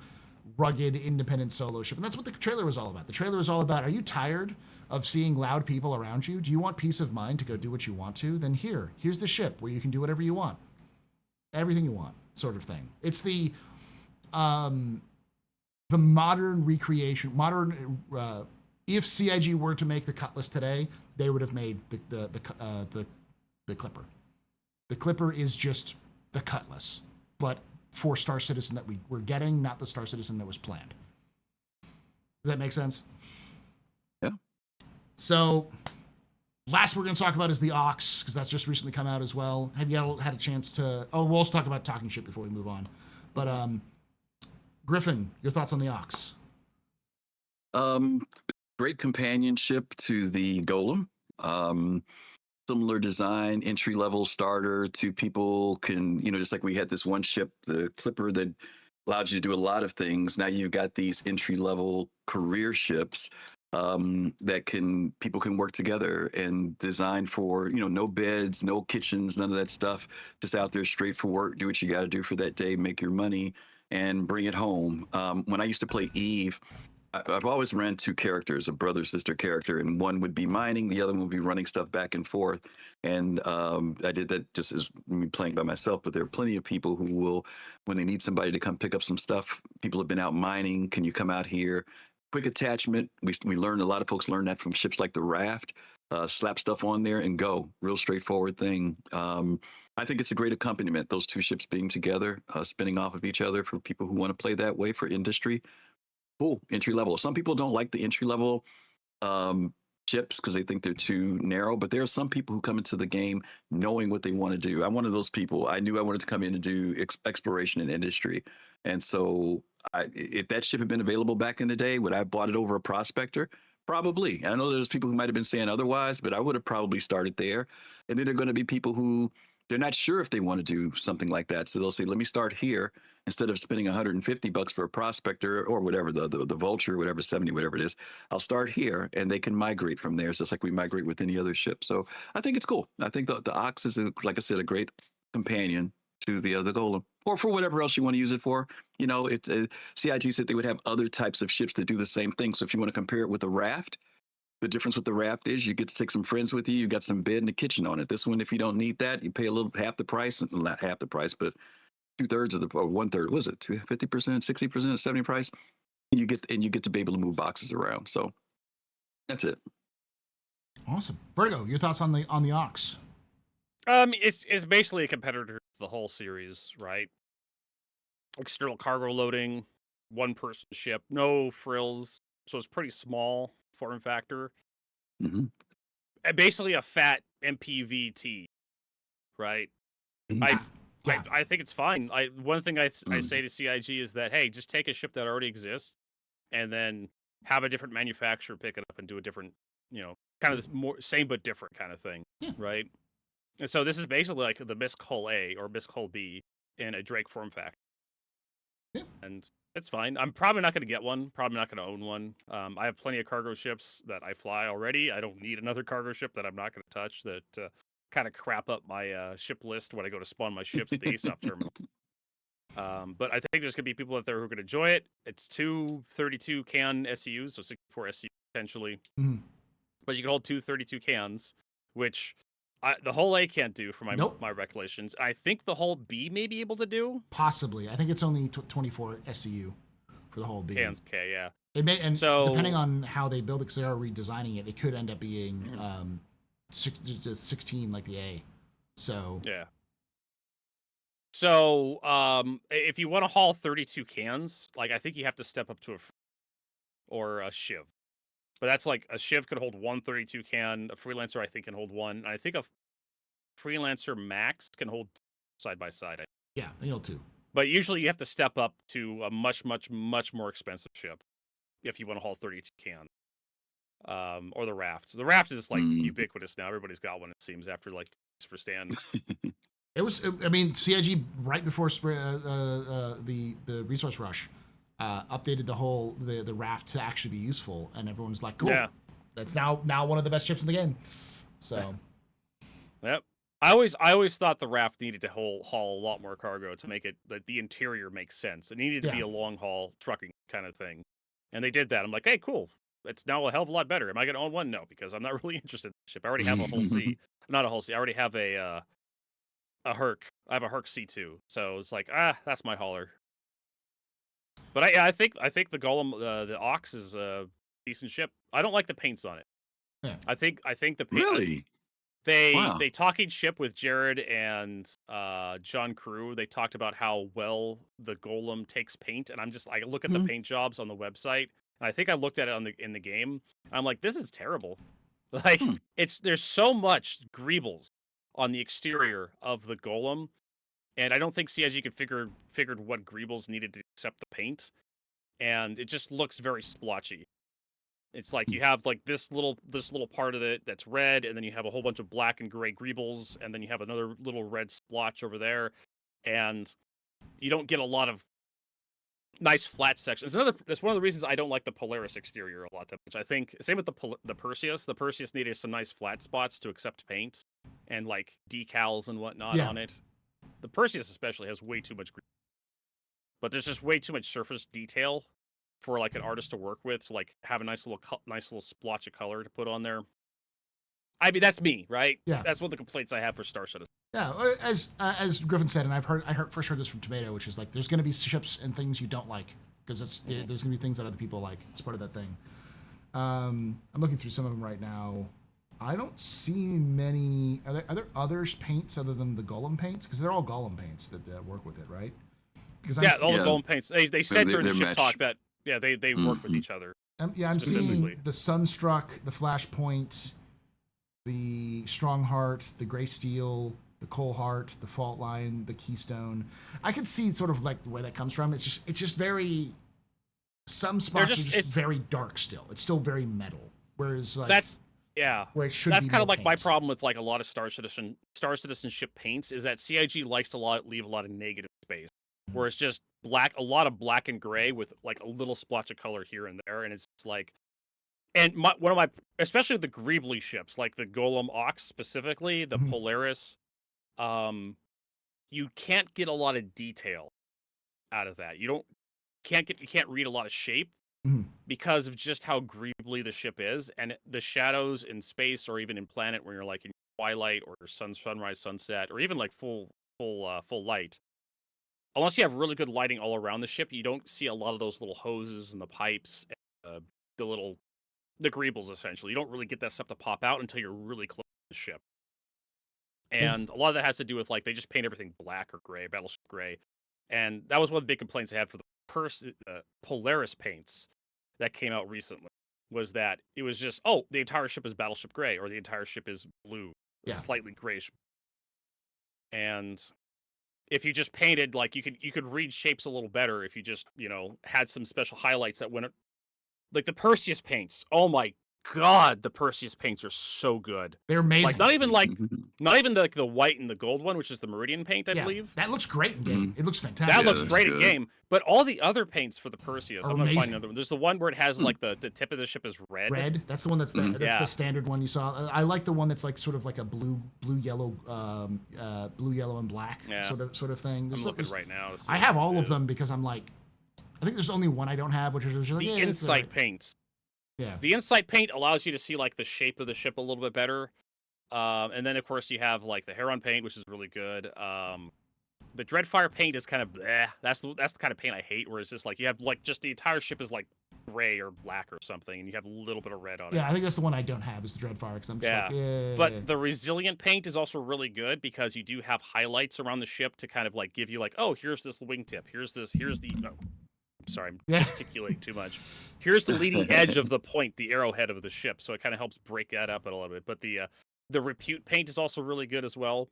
S1: rugged, independent solo ship. And that's what the trailer was all about. The trailer was all about, are you tired of seeing loud people around you? Do you want peace of mind to go do what you want to? Then here's the ship where you can do whatever you want. Everything you want, sort of thing. It's the modern recreation, if CIG were to make the Cutlass today, they would have made the Clipper. The Clipper is just the Cutlass, but for Star Citizen that we're getting, not the Star Citizen that was planned. Does that make sense?
S3: Yeah.
S1: So, last we're going to talk about is the Aux, because that's just recently come out as well. Have you all had a chance to... Oh, we'll also talk about Talking Ship before we move on. But, Griffin, your thoughts on the Aux?
S3: Great companionship to the Golem. Similar design, entry-level starter to people can, just like we had this one ship, the Clipper, that allowed you to do a lot of things. Now you've got these entry-level career ships that people can work together and design for, no beds, no kitchens, none of that stuff. Just out there straight for work, do what you got to do for that day, make your money, and bring it home. When I used to play Eve, I've always ran two characters, a brother sister character, and one would be mining, the other one would be running stuff back and forth. And I did that just as me playing by myself. But there are plenty of people who will, when they need somebody to come pick up some stuff, people have been out mining. Can you come out here? Quick attachment. We learned, a lot of folks learned that from ships like the Raft. Slap stuff on there and go. Real straightforward thing. I think it's a great accompaniment. Those two ships being together, spinning off of each other for people who want to play that way for industry. Cool, entry level. Some people don't like the entry level um, chips because they think they're too narrow, but there are some people who come into the game knowing what they want to do. I'm one of those people. I knew I wanted to come in and do exploration in industry. And so if that ship had been available back in the day, would I have bought it over a prospector? Probably. I know there's people who might have been saying otherwise, but I would have probably started there. And then there are going to be people who they're not sure if they want to do something like that. So they'll say, let me start here instead of spending $150 for a prospector or whatever, the vulture, whatever, 70, whatever it is. I'll start here and they can migrate from there. It's just like we migrate with any other ship. So I think it's cool. I think the Ox is, like I said, a great companion to the Golem, or for whatever else you want to use it for. You know, it's CIG said they would have other types of ships that do the same thing. So if you want to compare it with a Raft, the difference with the Raft is you get to take some friends with you. You got some bed and a kitchen on it. This one, if you don't need that, you pay a little, half the price, not half the price, but 2/3 of the, or 1/3, was it 50%, 60%, 70 price? And you get to be able to move boxes around. So that's it.
S1: Awesome. Vertigo, your thoughts on the Ox?
S2: It's basically a competitor to the whole series, right? External cargo loading, one person ship, no frills, so it's pretty small form factor.
S3: Mm-hmm.
S2: And basically a fat MPVT, right?
S1: Yeah.
S2: I think it's fine. One thing I say to CIG is that, hey, just take a ship that already exists and then have a different manufacturer pick it up and do a different, kind of this more same but different kind of thing, right? And so this is basically like the Misc Hull A or Misc Hull B in a Drake form factor.
S1: Yeah.
S2: And it's fine. I'm probably not going to get one. Probably not going to own one. I have plenty of cargo ships that I fly already. I don't need another cargo ship that I'm not going to touch that kind of crap up my ship list when I go to spawn my ships at the ASOP terminal. But I think there's going to be people out there who are going to enjoy it. It's two 32 can SCUs, so 64 SCUs potentially.
S1: Mm-hmm.
S2: But you can hold two 32 cans, which the whole A can't do from my recollections. I think the whole B may be able to do.
S1: Possibly. I think it's only 24 SCU for the whole B.
S2: Cans, okay, yeah.
S1: It may, and
S2: so,
S1: depending on how they build it, because they are redesigning it, it could end up being 16 like the A. So
S2: yeah. So if you want to haul 32 cans, like I think you have to step up to a Shiv. But that's like a Shiv could hold one 32 can. A Freelancer I think can hold one. And I think a Freelancer Max can hold side by side.
S1: Yeah, you know, two.
S2: But usually you have to step up to a much, much, much more expensive ship if you want to haul 32 can. Or the Raft. The Raft is like ubiquitous now. Everybody's got one, it seems, after like for stand.
S1: It was, I mean, CIG right before the resource rush updated the Raft to actually be useful, and everyone's like, cool. Yeah. That's now one of the best ships in the game. So.
S2: Yep. I always thought the Raft needed to haul a lot more cargo to make it that the interior makes sense. It needed to be a long haul trucking kind of thing, and they did that. I'm like, hey, cool. It's now a hell of a lot better. Am I going to own one? No, because I'm not really interested in the ship. I already have a Hull C. Not a Hull C. I already have a Herc. I have a Herc C2. So it's like, that's my hauler. But I think the Golem, the Ox is a decent ship. I don't like the paints on it.
S1: Yeah.
S2: I think the paint.
S3: Really?
S2: They talking ship with Jared and John Crew. They talked about how well the Golem takes paint, and I'm just I look at the paint jobs on the website, and I think I looked at it in the game. I'm like, this is terrible. Like there's so much greebles on the exterior of the Golem, and I don't think CIG could figured what greebles needed to accept the paint, and it just looks very splotchy. It's like you have like this little part of it that's red, and then you have a whole bunch of black and gray greebles, and then you have another little red splotch over there, and you don't get a lot of nice flat sections. That's one of the reasons I don't like the Polaris exterior a lot that much. I think same with the Perseus. The Perseus needed some nice flat spots to accept paint and like decals and whatnot on it. The Perseus especially has way too much, but there's just way too much surface detail for like an artist to work with, to like have a nice little splotch of color to put on there. I mean, that's me, right?
S1: Yeah.
S2: That's one of the complaints I have for Star Citizen.
S1: Yeah, as Griffin said, and I first heard this from Tomato, which is like there's going to be ships and things you don't like because there's going to be things that other people like. It's part of that thing. I'm looking through some of them right now. I don't see many. Are there others paints other than the Golem paints? Because they're all Golem paints that work with it, right? Because
S2: all the Golem paints. They said during the ship talk that they work with each other.
S1: I'm seeing the Sunstruck, the Flashpoint, the Strongheart, the Gray Steel, the Coalheart, the Fault Line, the Keystone. I can see sort of like where that comes from. It's just very. Some spots are just very dark still. It's still very metal. Whereas like where it should
S2: that's
S1: be
S2: kind of like
S1: paint.
S2: my problem with like a lot of Star Citizen ship paints is that CIG likes to leave a lot of negative space, where it's just a lot of black and gray with like a little splotch of color here and there, and it's just like. And especially the Greebly ships, like the Golem Ox specifically, the Polaris, you can't get a lot of detail out of that. You can't read a lot of shape because of just how Greebly the ship is, and the shadows in space or even in planet where you're like in twilight or sunrise, sunset, or even like full light. Unless you have really good lighting all around the ship, you don't see a lot of those little hoses and the pipes, and, the greebles, essentially. You don't really get that stuff to pop out until you're really close to the ship. And a lot of that has to do with, like, they just paint everything black or gray, Battleship gray. And that was one of the big complaints I had for the Polaris paints that came out recently, was that it was just, the entire ship is Battleship gray, or the entire ship is blue, slightly grayish. And if you just painted, like, you could read shapes a little better if you just, had some special highlights that went. Like the Perseus paints. Oh my god, the Perseus paints are so good.
S1: They're amazing.
S2: Like not even like the white and the gold one, which is the Meridian paint, I believe.
S1: That looks great in game. It looks fantastic.
S2: That looks great in game. But all the other paints for the Perseus, I'm gonna find another one. There's the one where it has like the tip of the ship is red.
S1: Red. That's the one that's the standard one you saw. I like the one that's like sort of like a blue yellow and black sort of thing.
S2: I'm looking right now.
S1: I have all of them because I'm like. I think there's only one I don't have, which is like,
S2: the Insight paints.
S1: Yeah.
S2: The Insight paint allows you to see like the shape of the ship a little bit better. And then of course you have like the Heron paint, which is really good. The Dreadfire paint is kind of bleh. That's the kind of paint I hate, where it's just like you have like just the entire ship is like gray or black or something, and you have a little bit of red on it.
S1: Yeah, I think that's the one I don't have is the Dreadfire, because I'm just like, yeah.
S2: But the Resilient paint is also really good because you do have highlights around the ship to kind of like give you like, here's this wingtip, here's the sorry, I'm gesticulating too much. Here's the leading edge of the point, the arrowhead of the ship, so it kind of helps break that up a little bit. But the Repute paint is also really good as well.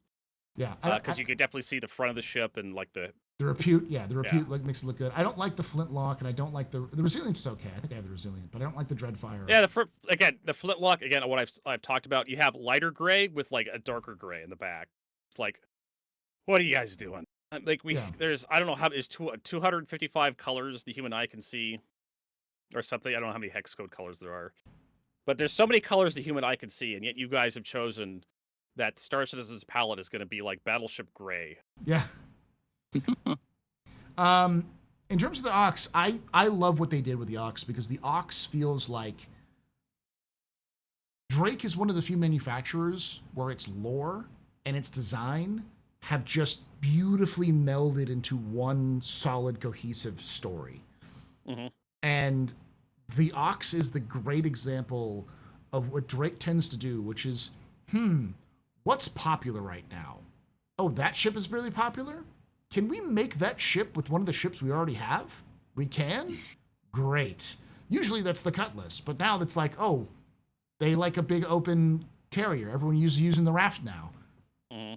S1: Yeah,
S2: because you can definitely see the front of the ship and like the
S1: Repute. Yeah, the Repute makes it look good. I don't like the Flintlock, and I don't like the Resilient is okay. I think I have the Resilient, but I don't like the Dreadfire.
S2: Yeah, the Flintlock again. What I've talked about. You have lighter gray with like a darker gray in the back. It's like, what are you guys doing? Like there's I don't know how there's 255 colors the human eye can see, or something. I don't know how many hex code colors there are, but there's so many colors the human eye can see, and yet you guys have chosen that Star Citizen's palette is going to be like Battleship gray.
S1: Yeah. In terms of the Ox, I love what they did with the Ox, because the Ox feels like Drake is one of the few manufacturers where its lore and its design have just beautifully melded into one solid, cohesive story.
S2: Mm-hmm.
S1: And the Ox is the great example of what Drake tends to do, which is, what's popular right now? Oh, that ship is really popular? Can we make that ship with one of the ships we already have? We can? Great. Usually that's the cut list, but now it's like, they like a big open carrier. Everyone using the raft now.
S2: Mm-hmm.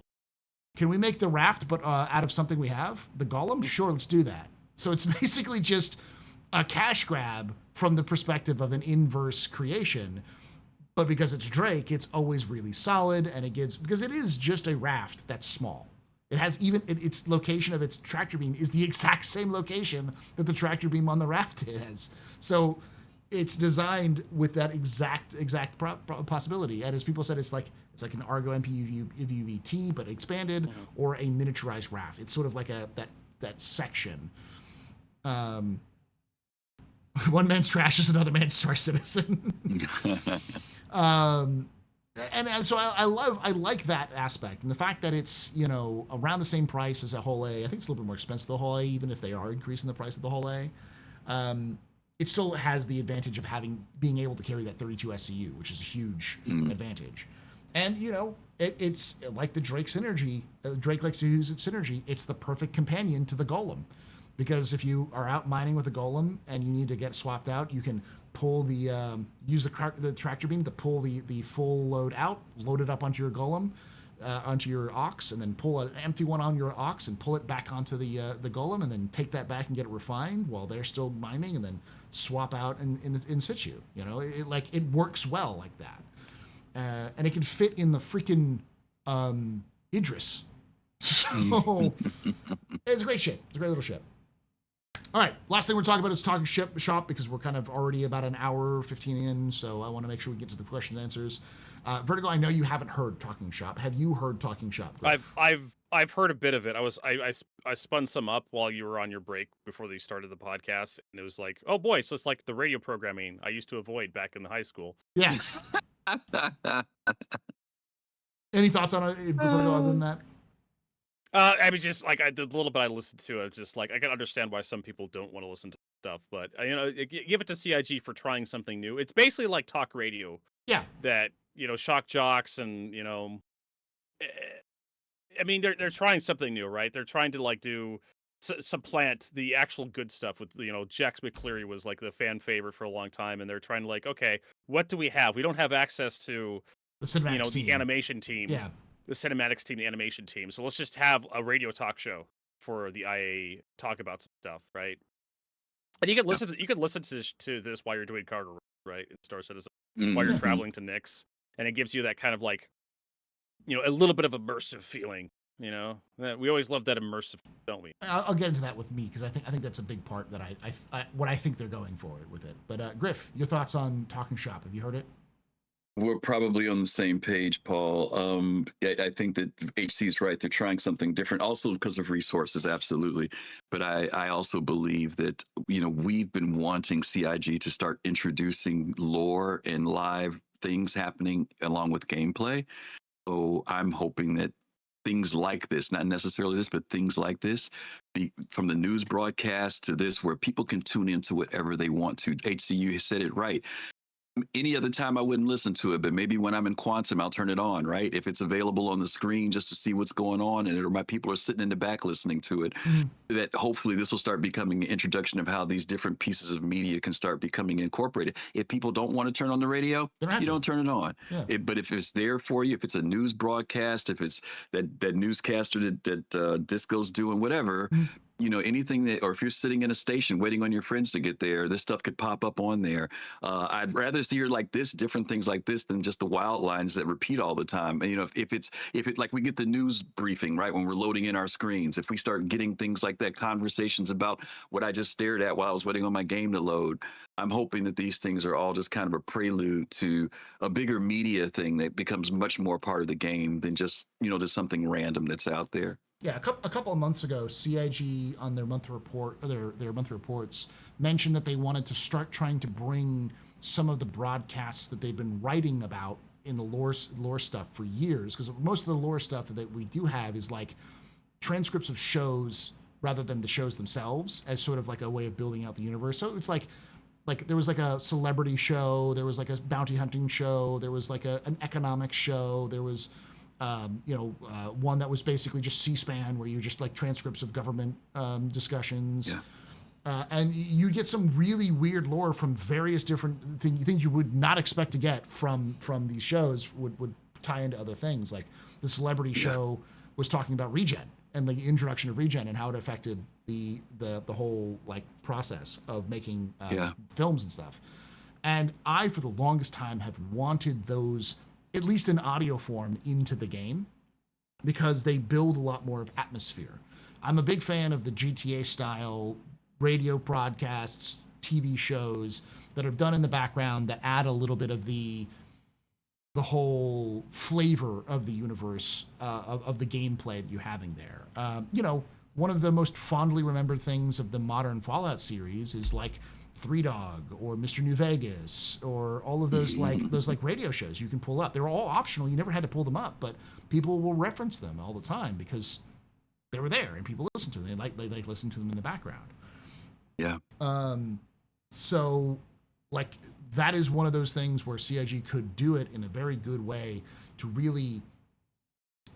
S1: Can we make the raft, but out of something we have? The Golem? Sure, let's do that. So it's basically just a cash grab from the perspective of an inverse creation. But because it's Drake, it's always really solid, and because it is just a raft that's small. It has its location of its tractor beam is the exact same location that the tractor beam on the raft is. So it's designed with that exact possibility. And as people said, it's like an Argo MPUVT, but expanded, or a miniaturized raft. It's sort of like that section. One man's trash is another man's Star Citizen. And so I like that aspect, and the fact that it's around the same price as a whole A. I think it's a little bit more expensive than the whole A, even if they are increasing the price of the whole A. It still has the advantage of being able to carry that 32 SCU, which is a huge advantage. And it's like the Drake synergy. Drake likes to use its synergy. It's the perfect companion to the Golem, because if you are out mining with a Golem and you need to get swapped out, you can pull use the tractor beam to pull the full load out, load it up onto your Golem, onto your Ox, and then pull an empty one on your Ox and pull it back onto the Golem, and then take that back and get it refined while they're still mining, and then swap out in situ. It works well like that. And it can fit in the freaking Idris. So it's a great ship. It's a great little ship. All right, last thing we're talking about is talking shop, because we're kind of already about an hour 15 in, so I want to make sure we get to the question and answers. Vertigo, I know you haven't heard Talking Shop. Have you heard Talking Shop, Griff?
S2: I've heard a bit of it. I spun some up while you were on your break before they started the podcast, and it was like, oh boy, so it's like the radio programming I used to avoid back in the high school.
S1: Yes. Any thoughts on it, Vertigo, other than that?
S2: I mean, just like the little bit I listened to, I was just like, I can understand why some people don't want to listen to stuff, but give it to CIG for trying something new. It's basically like talk radio.
S1: Yeah.
S2: That shock jocks and I mean, they're trying something new, right? They're trying to like supplant the actual good stuff with Jax McCleary was like the fan favorite for a long time, and they're trying to like, okay, what do we have? We don't have access to
S1: the cinematics team.
S2: The animation team.
S1: Yeah.
S2: The cinematics team, the animation team. So let's just have a radio talk show for the IAE, talk about some stuff, right? And you could listen to this while you're doing cargo, right? In Star Citizen, while you're traveling to Nyx, and it gives you that kind of like, a little bit of immersive feeling. We always love that immersive, don't we?
S1: I'll get into that with me, because I think that's a big part that what I think they're going for with it. But Griff, your thoughts on Talking Shop? Have you heard it?
S3: We're probably on the same page, Paul. I think that HC's right. They're trying something different, also because of resources, absolutely. But I also believe that, we've been wanting CIG to start introducing lore and live things happening along with gameplay. So I'm hoping that things like this, not necessarily this, but things like this, from the news broadcast to this, where people can tune into whatever they want to. HCU said it right. Any other time I wouldn't listen to it, but maybe when I'm in Quantum, I'll turn it on, right? If it's available on the screen just to see what's going on, and my people are sitting in the back listening to it, that hopefully this will start becoming an introduction of how these different pieces of media can start becoming incorporated. If people don't want to turn on the radio, you don't turn it on.
S1: Yeah.
S3: But if it's there for you, if it's a news broadcast, if it's that newscaster that Disco's doing, whatever, anything that, or if you're sitting in a station waiting on your friends to get there, this stuff could pop up on there. I'd rather hear like this, different things like this, than just the wild lines that repeat all the time. And, if it like we get the news briefing, right, when we're loading in our screens, if we start getting things like that, conversations about what I just stared at while I was waiting on my game to load, I'm hoping that these things are all just kind of a prelude to a bigger media thing that becomes much more part of the game than just, just something random that's out there.
S1: Yeah, a couple of months ago, CIG on their monthly report, or their monthly reports, mentioned that they wanted to start trying to bring some of the broadcasts that they've been writing about in the lore stuff for years, because most of the lore stuff that we do have is like transcripts of shows rather than the shows themselves, as sort of like a way of building out the universe. So it's like there was like a celebrity show, there was like a bounty hunting show, there was like an economics show, there was one that was basically just C-SPAN, where you just like transcripts of government discussions.
S3: Yeah.
S1: And you get some really weird lore from various different things you would not expect to get from these shows would tie into other things. Like the celebrity show was talking about regen and the introduction of regen and how it affected the whole like process of making films and stuff. And I, for the longest time, have wanted those, at least in audio form, into the game, because they build a lot more of atmosphere. I'm a big fan of the GTA style radio broadcasts, TV shows that are done in the background that add a little bit of the whole flavor of the universe, of the gameplay that you're having there. one of the most fondly remembered things of the modern Fallout series is like Three Dog or Mr. New Vegas or all of those like radio shows you can pull up. They're all optional. You never had to pull them up, but people will reference them all the time because they were there and people listen to them. They like listen to them in the background.
S3: Yeah.
S1: So like that is one of those things where CIG could do it in a very good way to really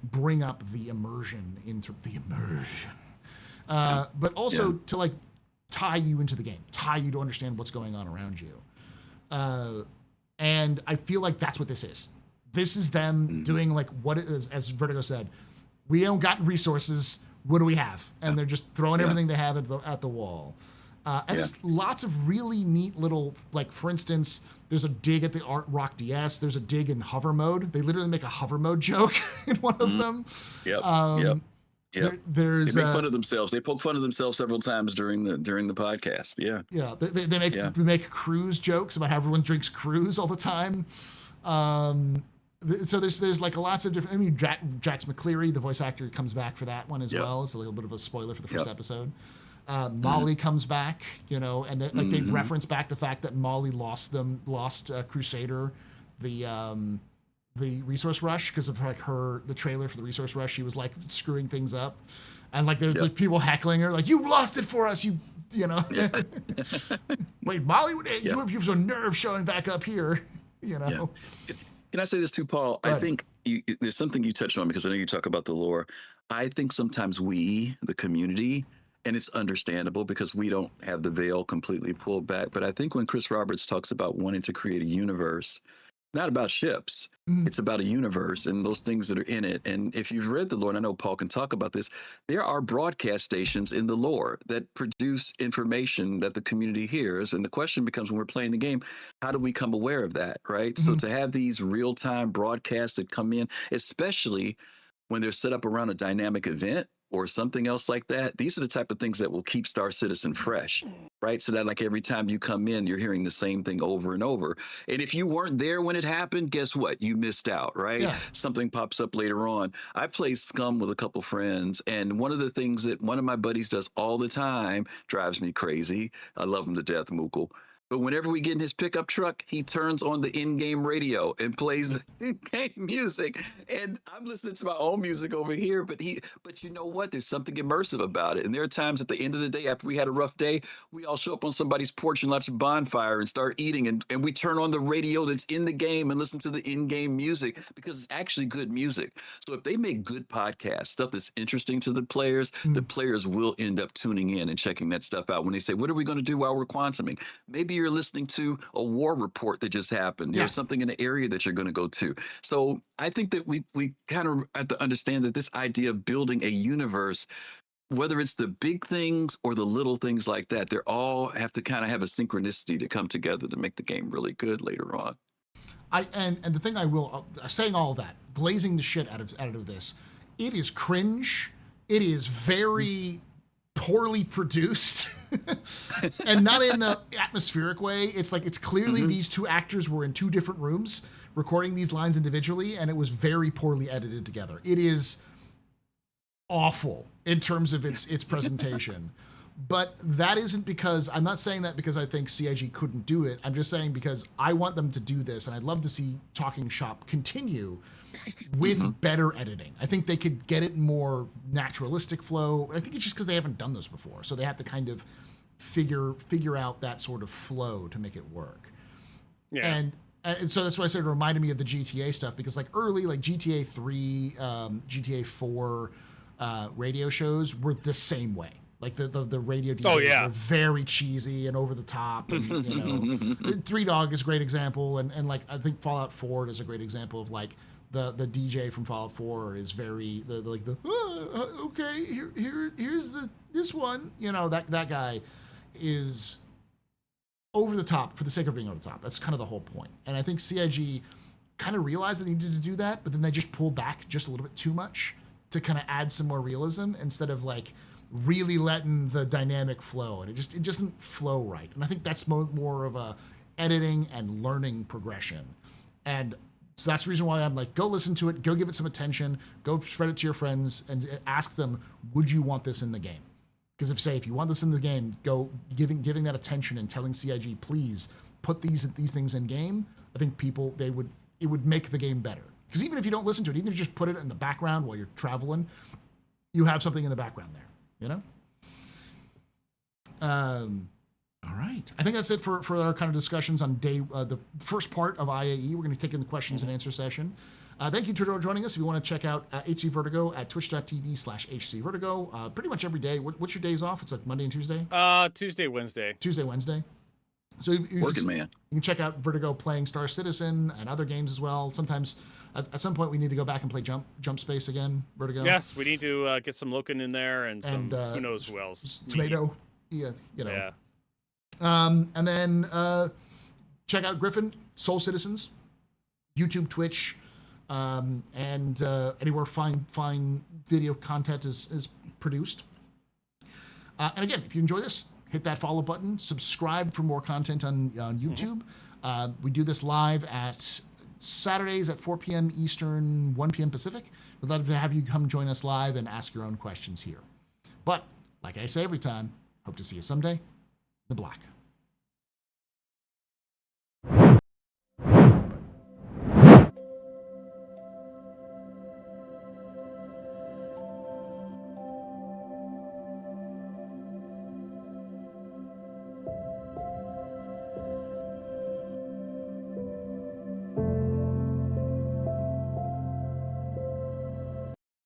S1: bring up the immersion into the immersion. But also to like tie you into the game, tie you to understand what's going on around you. And I feel like that's what this is. This is them doing like what it is, as Vertigo said, we don't got resources. What do we have? And they're just throwing everything they have at the wall. And there's lots of really neat little, like for instance, there's a dig at the Art Rock DS. There's a dig in hover mode. They literally make a hover mode joke in one of them. There's
S3: they make fun of themselves. They poke fun of themselves several times during the podcast. Yeah.
S1: Yeah. They make cruise jokes about how everyone drinks cruise all the time. So there's like lots of different. I mean, Jax McCleary, the voice actor, comes back for that one as well. It's a little bit of a spoiler for the first episode. Molly comes back, and they reference back the fact that Molly lost Crusader, the resource rush because of like the trailer for the resource rush. She was like screwing things up, and like there's like people heckling her like, "You lost it for us, Wait, Molly, you have some nerve showing back up here,
S3: Can I say this too, Paul? I think there's something you touched on because I know you talk about the lore. I think sometimes we, the community, and it's understandable because we don't have the veil completely pulled back. But I think when Chris Roberts talks about wanting to create a universe, not about ships, it's about a universe and those things that are in it. And if you've read the lore, and I know Paul can talk about this, there are broadcast stations in the lore that produce information that the community hears. And the question becomes when we're playing the game, how do we become aware of that, right? So to have these real-time broadcasts that come in, especially when they're set up around a dynamic event or something else like that, these are the type of things that will keep Star Citizen fresh, right? So that like every time you come in, you're hearing the same thing over and over. And if you weren't there when it happened, guess what? You missed out, right?
S1: Yeah.
S3: Something pops up later on. I play Scum with a couple friends, and one of the things that one of my buddies does all the time drives me crazy. I love him to death, Mookel. But whenever we get in his pickup truck, he turns on the in-game radio and plays the in-game music. And I'm listening to my own music over here, but you know what? There's something immersive about it. And there are times at the end of the day, after we had a rough day, we all show up on somebody's porch and watch a bonfire and start eating. And we turn on the radio that's in the game and listen to the in-game music because it's actually good music. So if they make good podcasts, stuff that's interesting to the players will end up tuning in and checking that stuff out. When they say, what are we going to do while we're quantuming? Maybe you're listening to a war report that just happened. There's something in the area that you're going to go to. So I think that we kind of have to understand that this idea of building a universe, whether it's the big things or the little things like that, they all have to kind of have a synchronicity to come together to make the game really good later on.
S1: And the thing I will saying all of that, glazing the shit out of this, it is cringe. It is very poorly produced and not in an atmospheric way. It's like it's clearly these two actors were in two different rooms recording these lines individually, and it was very poorly edited together. It is awful in terms of its presentation. But that isn't because I'm not saying that because I think CIG couldn't do it. I'm just saying because I want them to do this, and I'd love to see Talking Shop continue with better editing. I think they could get it more naturalistic flow. I think it's just because they haven't done this before, so they have to kind of figure out that sort of flow to make it work. Yeah. And so that's why I said it reminded me of the GTA stuff, because like early, like GTA 3, GTA 4 radio shows were the same way. Like the radio DJs were very cheesy and over the top. And, Three Dog is a great example, and like I think Fallout 4 is a great example of like the DJ from Fallout 4 is very okay, here's this one. That guy is over the top for the sake of being over the top. That's kind of the whole point. And I think CIG kind of realized they needed to do that, but then they just pulled back just a little bit too much to kind of add some more realism instead of like really letting the dynamic flow, and it doesn't flow right. And I think that's more of a editing and learning progression. And So that's the reason why I'm like, go listen to it, go give it some attention, go spread it to your friends, and ask them, would you want this in the game? Because if you want this in the game, go giving that attention and telling CIG, please put these things in game. I think it would make the game better. Because even if you don't listen to it, even if you just put it in the background while you're traveling, you have something in the background there, you know? All right. I think that's it for our kind of discussions on the first part of IAE. We're going to take in the questions and answer session. Thank you for joining us. If you want to check out HC Vertigo at twitch.tv/HC Vertigo, pretty much every day. What's your days off? It's like Monday and Tuesday?
S2: Tuesday, Wednesday.
S1: Tuesday, Wednesday. So
S3: Working man.
S1: You can check out Vertigo playing Star Citizen and other games as well. Sometimes, at some point, we need to go back and play Jump Space again, Vertigo.
S2: Yes, we need to get some Loken in there and some, who knows who else.
S1: Tomato. Yeah, you know.
S2: Yeah.
S1: And then check out Griffin, Soul Citizens, YouTube, Twitch, and anywhere fine video content is produced. And again, if you enjoy this, hit that follow button, subscribe for more content on YouTube. We do this live at Saturdays at 4 p.m. Eastern, 1 p.m. Pacific. We'd love to have you come join us live and ask your own questions here. But like I say every time, hope to see you someday. The Black.